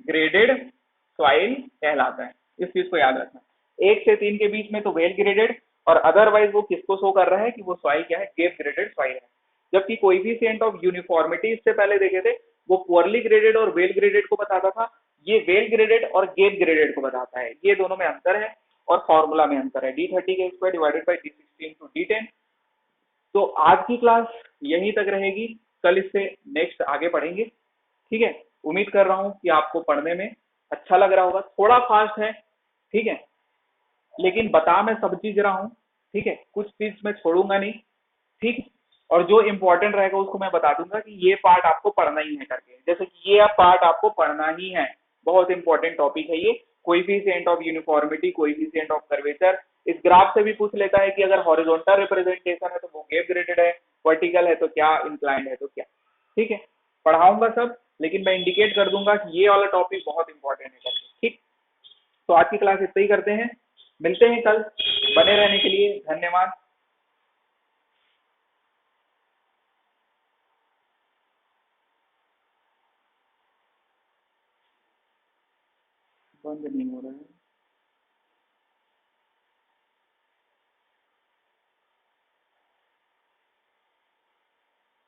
ग्रेडेड सॉइल कहलाता है। इस चीज को याद रखना, 1 से 3 के बीच में तो वेल ग्रेडेड, और अदरवाइज वो किसको शो कर रहा है कि वो सॉइल क्या है, गेप ग्रेडेड सॉइल है। जबकि कोएफिशिएंट ऑफ यूनिफॉर्मिटी इससे पहले देखे थे, वो पुअरली ग्रेडेड और वेल ग्रेडेड को बताता था, ये वेल ग्रेडेड और गेप ग्रेडेड को बताता है, ये दोनों में अंतर है और फॉर्मूला में अंतर है, D30 के square divided by D60 into D10। तो आज की क्लास यहीं तक रहेगी, कल इससे नेक्स्ट आगे पढ़ेंगे, ठीक है। उम्मीद कर रहा हूँ कि आपको पढ़ने में अच्छा लग रहा होगा, थोड़ा फास्ट है, ठीक है, लेकिन बता मैं सब चीज रहा हूँ, ठीक है, कुछ चीज मैं छोड़ूंगा नहीं, ठीक। और जो इम्पोर्टेंट रहेगा उसको मैं बता दूंगा कि ये पार्ट आपको पढ़ना ही है करके, जैसे कि ये पार्ट आपको पढ़ना ही है, बहुत इंपॉर्टेंट टॉपिक है ये, coefficient of uniformity, coefficient of curvature. इस ग्राफ से भी पूछ लेता है कि अगर हॉरिजॉन्टल रिप्रेजेंटेशन है तो वो गैप ग्रेडेड है, वर्टिकल है तो क्या, इंक्लाइंड है तो क्या। ठीक है, पढ़ाऊंगा सब, लेकिन मैं इंडिकेट कर दूंगा कि ये वाला टॉपिक बहुत इंपॉर्टेंट है करके। ठीक, तो आज की क्लास इतना ही करते हैं, मिलते हैं कल। बने रहने के लिए धन्यवाद। बंद नहीं हो रहा है।